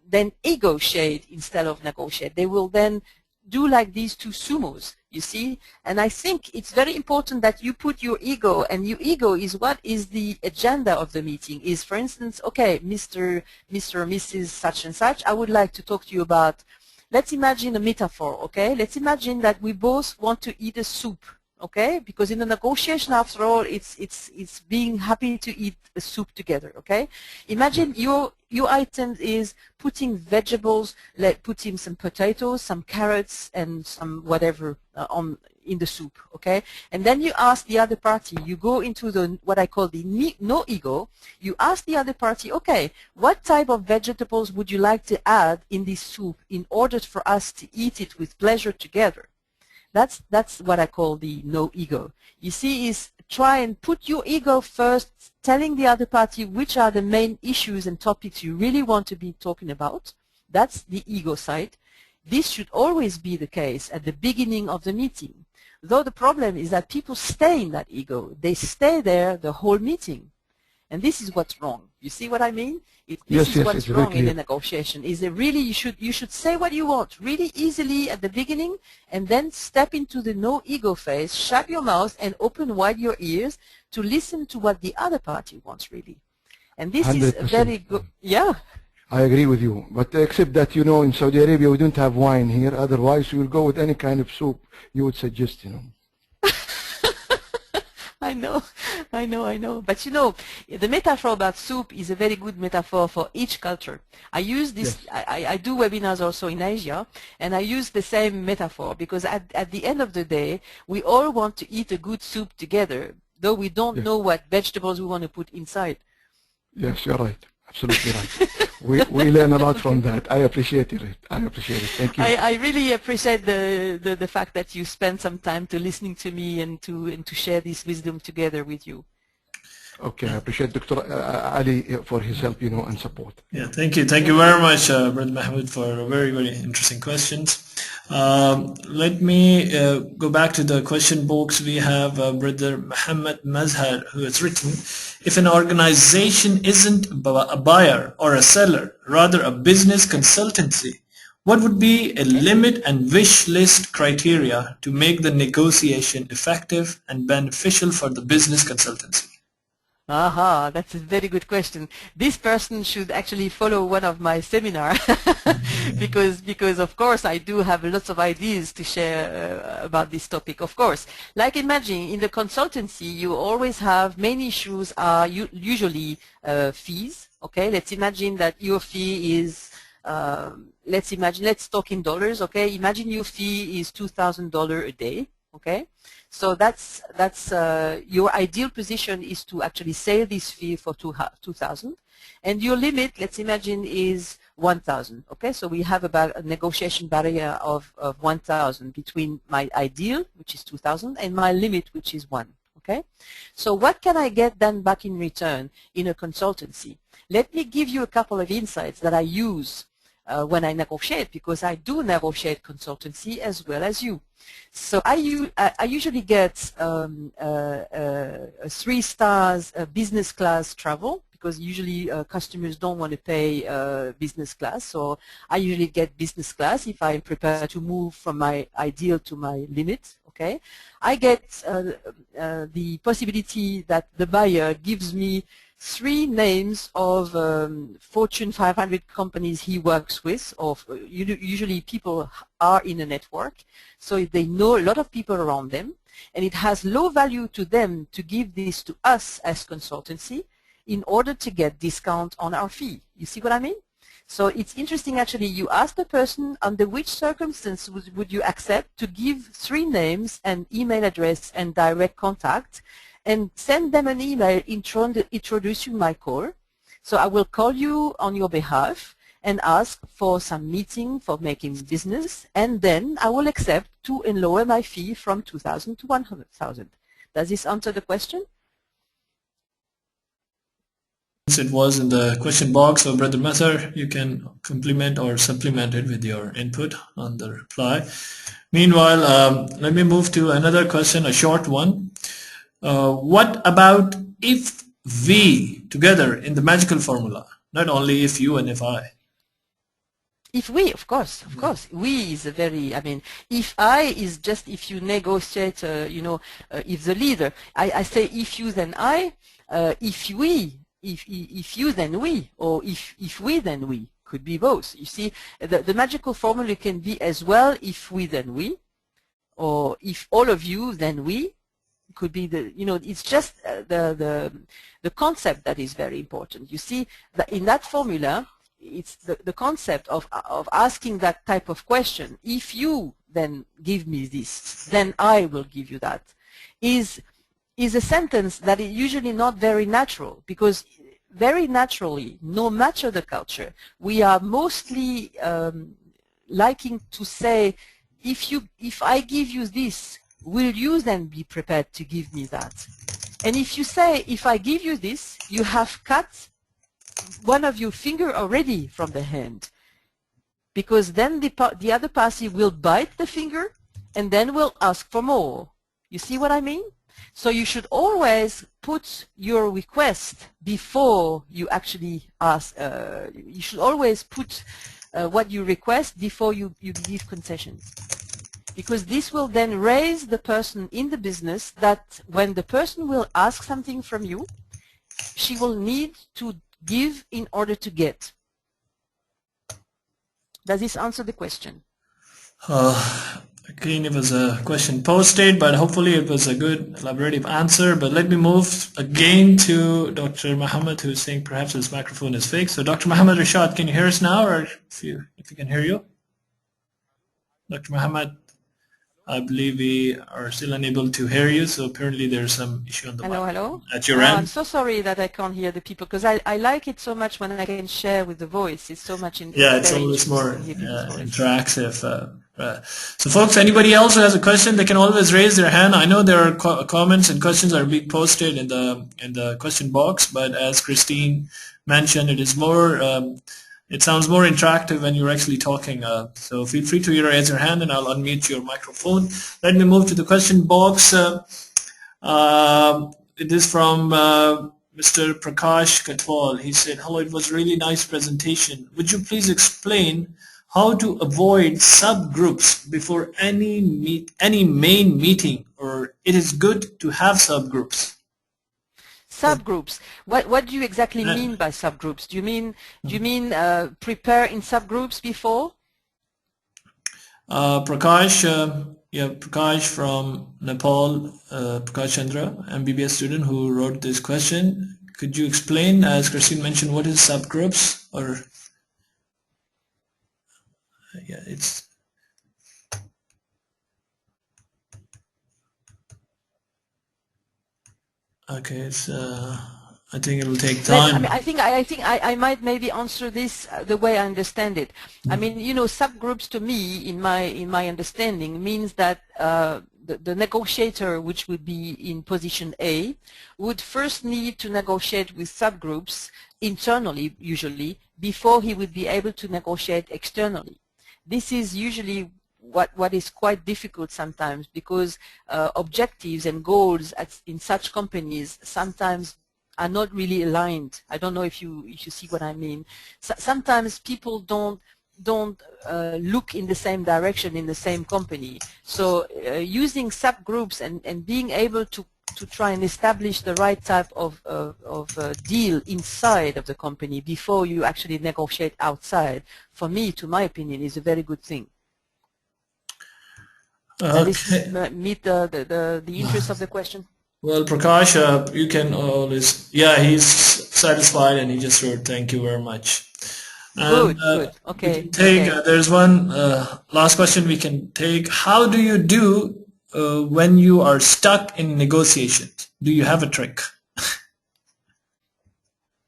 then negotiate instead of negotiate. They will then do like these two sumos, you see. And I think it's very important that you put your ego, and your ego is what is the agenda of the meeting. Is, for instance, okay, Mr. or Mrs. such and such, I would like to talk to you about, let's imagine a metaphor, okay? Let's imagine that we both want to eat a soup. Okay, because in a negotiation, after all, it's being happy to eat a soup together. Okay, imagine your item is putting vegetables, like putting some potatoes, some carrots, and some whatever in the soup. Okay, and then you ask the other party. You go into what I call the no ego. You ask the other party, okay, what type of vegetables would you like to add in this soup in order for us to eat it with pleasure together? That's what I call the no ego. You see, is try and put your ego first, telling the other party which are the main issues and topics you really want to be talking about. That's the ego side. This should always be the case at the beginning of the meeting. Though the problem is that people stay in that ego. They stay there the whole meeting. And this is what's wrong. You see what I mean? This is what's wrong in a negotiation. Is that really you should say what you want really easily at the beginning, and then step into the no ego phase, shut your mouth and open wide your ears to listen to what the other party wants really. And this 100%. Is very good. Yeah. I agree with you, but except that in Saudi Arabia we don't have wine here. Otherwise, we will go with any kind of soup you would suggest. I know. But the metaphor about soup is a very good metaphor for each culture. I use this, yes. I do webinars also in Asia, and I use the same metaphor because at the end of the day, we all want to eat a good soup together, though we don't know what vegetables we want to put inside. Yes, you're right. Absolutely right. we learn a lot from that. I appreciate it. Thank you. I really appreciate the fact that you spend some time to listening to me and to share this wisdom together with you. Okay, I appreciate Dr. Ali for his help, and support. Yeah, thank you very much, Brother Mahmoud, for very, very interesting questions. Let me go back to the question box. We have Brother Muhammad Mazhar, who has written, if an organization isn't a buyer or a seller, rather a business consultancy, what would be a limit and wish list criteria to make the negotiation effective and beneficial for the business consultancy? Aha, that's a very good question. This person should actually follow one of my seminars because of course I do have lots of ideas to share about this topic, of course. Like imagine in the consultancy you always have main issues are usually fees. Okay, let's imagine that your fee is let's talk in dollars. Okay, imagine your fee is $2,000 a day. Okay, so that's your ideal position is to actually sell this fee for 2,000, and your limit, let's imagine, is 1,000. Okay, so we have about a negotiation barrier of 1,000 between my ideal, which is 2,000, and my limit, which is 1. Okay, so what can I get then back in return in a consultancy? Let me give you a couple of insights that I use when I negotiate, because I do negotiate consultancy as well as you. So I usually get 3 stars business class travel, because usually customers don't want to pay business class. So I usually get business class if I'm prepared to move from my ideal to my limit. Okay, I get the possibility that the buyer gives me 3 names of Fortune 500 companies he works with, or usually people are in a network, so they know a lot of people around them, and it has low value to them to give this to us as consultancy in order to get discount on our fee. You see what I mean? So it's interesting, actually. You ask the person under which circumstances would you accept to give 3 names and email address and direct contact, and send them an email introducing my call. So I will call you on your behalf and ask for some meeting for making business, and then I will accept to lower my fee from 2,000 to 100,000. Does this answer the question? It was in the question box, so Brother Mathar, you can complement or supplement it with your input on the reply. Meanwhile, let me move to another question, a short one. What about if we together in the magical formula, not only if you and if I? If we, of course, we is a very, I mean, if I is just if you negotiate, if the leader, I say if you then I, if we, if you then we, or if we then we, could be both. You see, the magical formula can be as well if we then we, or if all of you then we. Could be the, it's just the concept that is very important. You see that in that formula, it's the concept of asking that type of question. If you then give me this, then I will give you that. Is a sentence that is usually not very natural, because very naturally, no matter the culture, we are mostly liking to say, if I give you this, will you then be prepared to give me that? And if you say, if I give you this, you have cut one of your finger already from the hand, because then the other party will bite the finger and then will ask for more. You see what I mean? So you should always put your request before you actually ask. You should always put what you request before you give concessions, because this will then raise the person in the business that when the person will ask something from you, she will need to give in order to get. Does this answer the question? Again, it was a question posted, but hopefully it was a good elaborative answer. But let me move again to Dr. Muhammad, who is saying perhaps his microphone is fixed. So Dr. Muhammad Rashad, can you hear us now, or if you can hear you? Dr. Muhammad, I believe we are still unable to hear you, so apparently there's some issue on the mic at your end. I'm so sorry that I can't hear the people, because I like it so much when I can share with the voice. It's so much it's always more interactive. So folks, anybody else who has a question, they can always raise their hand. I know there are comments and questions are being posted in the question box, but as Christine mentioned, it is more it sounds more interactive when you're actually talking. So feel free to raise your hand and I'll unmute your microphone. Let me move to the question box. It is from Mr. Prakash Katwal. He said, hello, it was a really nice presentation. Would you please explain how to avoid subgroups before any main meeting, or it is good to have subgroups? Subgroups. What do you exactly mean by subgroups? Do you mean prepare in subgroups before? Prakash, Prakash from Nepal, Prakash Chandra, MBBS student who wrote this question. Could you explain, as Christine mentioned, what is subgroups? Or it's. Okay, it's. I think it will take time. I think I might maybe answer this the way I understand it. I mean, subgroups to me, in my understanding, means that the negotiator, which would be in position A, would first need to negotiate with subgroups internally, usually, before he would be able to negotiate externally. This is usually what is quite difficult sometimes, because objectives and goals in such companies sometimes are not really aligned. I don't know if you see what I mean. Sometimes people don't look in the same direction in the same company. So using subgroups and being able to try and establish the right type of deal inside of the company before you actually negotiate outside, for me, to my opinion, is a very good thing. Does this meet the interest of the question? Well, Prakash, you can always, yeah, he's satisfied and he just wrote thank you very much. And, good. Okay. We can take, there's one last question we can take. How do you do when you are stuck in negotiations? Do you have a trick?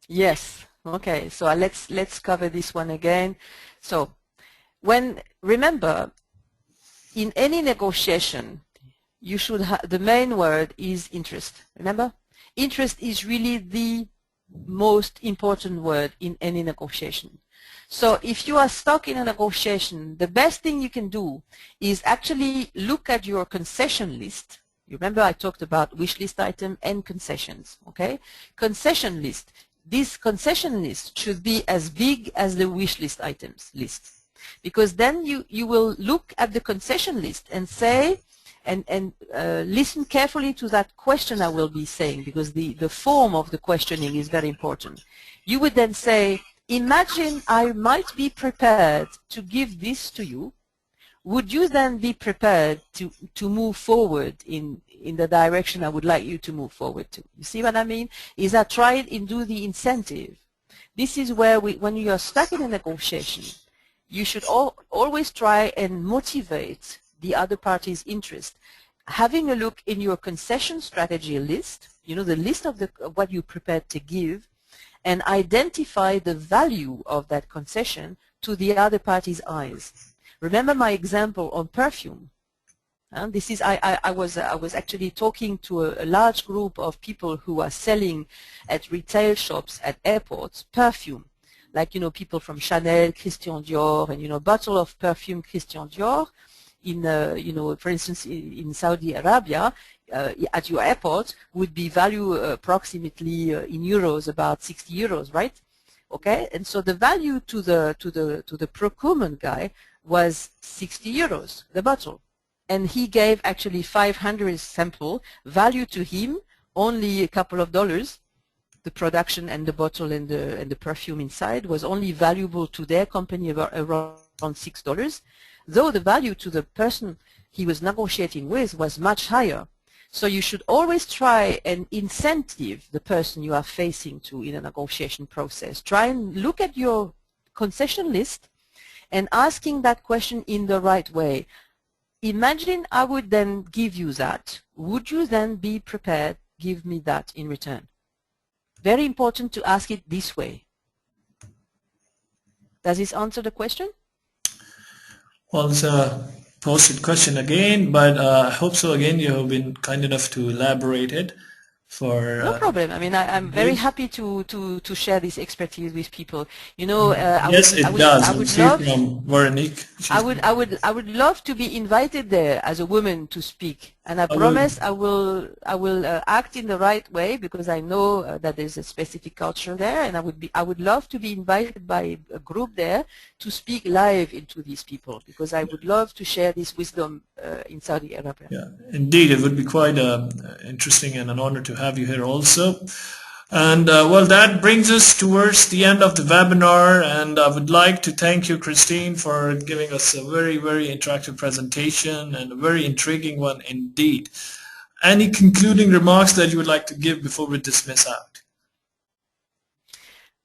Yes. Okay. So let's cover this one again. So remember, in any negotiation, you should have, the main word is interest. Remember, interest is really the most important word in any negotiation. So if you are stuck in a negotiation, the best thing you can do is actually look at your concession list. You remember I talked about wish list item and concessions, okay? Concession list. This concession list should be as big as the wish list items list, because then you will look at the concession list and say, and listen carefully to that question I will be saying, because the form of the questioning is very important. You would then say, imagine I might be prepared to give this to you. Would you then be prepared to move forward in the direction I would like you to move forward to? You see what I mean? Is I try and do the incentive. This is where when you are stuck in a negotiation, you should always try and motivate the other party's interest. Having a look in your concession strategy list, you know, the list of what you're prepared to give, and identify the value of that concession to the other party's eyes. Remember my example on perfume. This is I was actually talking to a large group of people who are selling at retail shops at airports perfume, like, you know, people from Chanel, Christian Dior, and, you know, bottle of perfume Christian Dior in you know, for instance, in Saudi Arabia, at your airport would be value approximately in euros about 60 euros, right? Okay, and so the value to the procurement guy was 60 euros the bottle, and he gave actually 500 sample value to him, only a couple of dollars. The production and the bottle and the perfume inside was only valuable to their company about around $6, though the value to the person he was negotiating with was much higher. So you should always try and incentive the person you are facing to in a negotiation process. Try and look at your concession list and asking that question in the right way. Imagine I would then give you that. Would you then be prepared to give me that in return? Very important to ask it this way. Does this answer the question? Well, it's a posted question again, but I hope so. Again, you have been kind enough to elaborate it. No problem. I mean, I'm very happy to share this expertise with people. You know, yes, it does. I would love from Veronique. I would love to be invited there as a woman to speak, and I promise I will act in the right way, because I know that there's a specific culture there, and I would love to be invited by a group there to speak live into these people, because I would love to share this wisdom in Saudi Arabia. Yeah, indeed, it would be quite interesting and an honor to have you here also. And well, that brings us towards the end of the webinar, and I would like to thank you, Christine, for giving us a very, very interactive presentation and a very intriguing one indeed. Any concluding remarks that you would like to give before we dismiss out?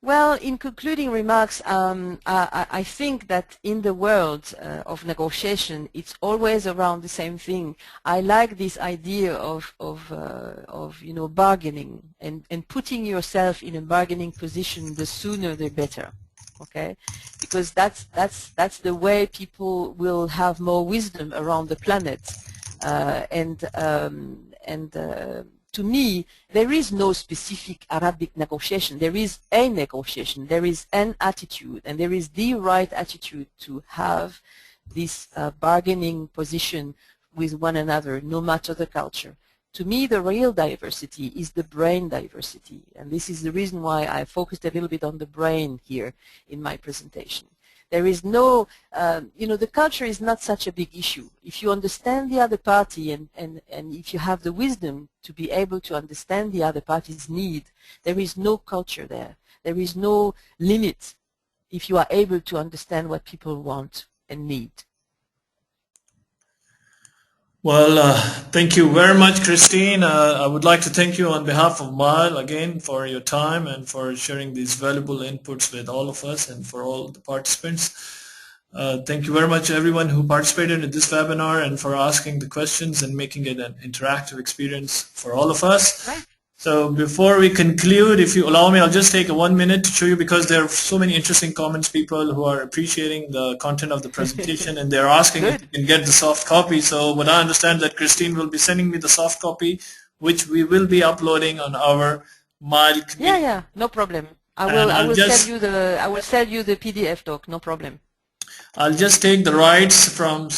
Well, in concluding remarks, I think that in the world of negotiation, it's always around the same thing. I like this idea of you know, bargaining and putting yourself in a bargaining position. The sooner the better, okay? Because that's the way people will have more wisdom around the planet. To me, there is no specific Arabic negotiation. There is a negotiation. There is an attitude, and there is the right attitude to have this bargaining position with one another, no matter the culture. To me, the real diversity is the brain diversity, and this is the reason why I focused a little bit on the brain here in my presentation. There is no, the culture is not such a big issue. If you understand the other party and if you have the wisdom to be able to understand the other party's need, there is no culture there. There is no limit if you are able to understand what people want and need. Well, thank you very much, Christine. I would like to thank you on behalf of Mile again for your time and for sharing these valuable inputs with all of us and for all the participants. Thank you very much everyone who participated in this webinar and for asking the questions and making it an interactive experience for all of us. Right. So before we conclude, if you allow me, I'll just take 1 minute to show you, because there are so many interesting comments, people who are appreciating the content of the presentation and they're asking if you can get the soft copy. So what I understand that Christine will be sending me the soft copy, which we will be uploading on our Mile community. Yeah, no problem. I will send you the PDF doc, no problem. I'll just take the rights from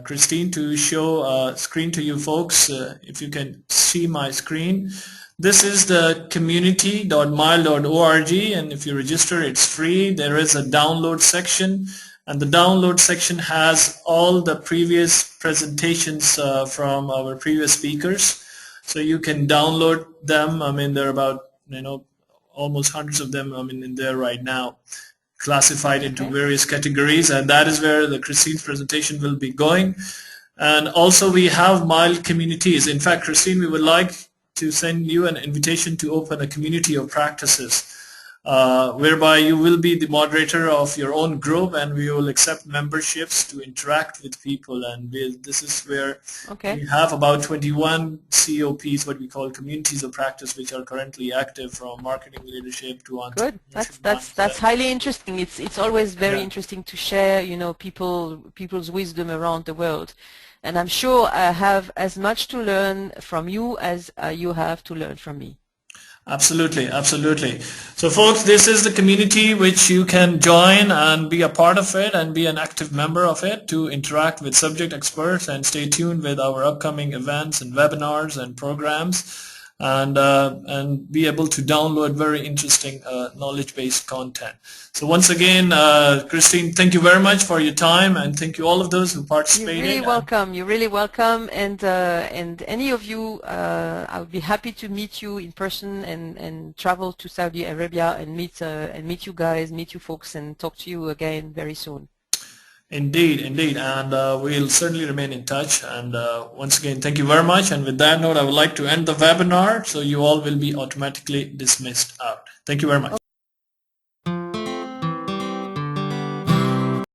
Christine to show a screen to you folks, if you can see my screen. This is the community.mile.org, and if you register, it's free. There is a download section, and the download section has all the previous presentations from our previous speakers. So you can download them. I mean, there are about, almost hundreds of them, in there right now, classified into various categories, and that is where the Christine's presentation will be going. And also we have Mile communities. In fact, Christine, we would like to send you an invitation to open a community of practices, whereby you will be the moderator of your own group, and we will accept memberships to interact with people. And this is where we have about 21 COPs, what we call communities of practice, which are currently active, from marketing leadership to entrepreneurship. Good. That's highly interesting. It's always very interesting to share, people's wisdom around the world. And I'm sure I have as much to learn from you as you have to learn from me. Absolutely, absolutely. So folks, this is the community which you can join and be a part of it and be an active member of it to interact with subject experts, and stay tuned with our upcoming events and webinars and programs, and be able to download very interesting knowledge-based content. So once again, Christine, thank you very much for your time, and thank you all of those who participated. You're really welcome. You're really welcome, and any of you, I would be happy to meet you in person and travel to Saudi Arabia and meet you guys, meet you folks, and talk to you again very soon. Indeed, indeed, and we'll certainly remain in touch. And once again, thank you very much. And with that note, I would like to end the webinar, so you all will be automatically dismissed out. Thank you very much.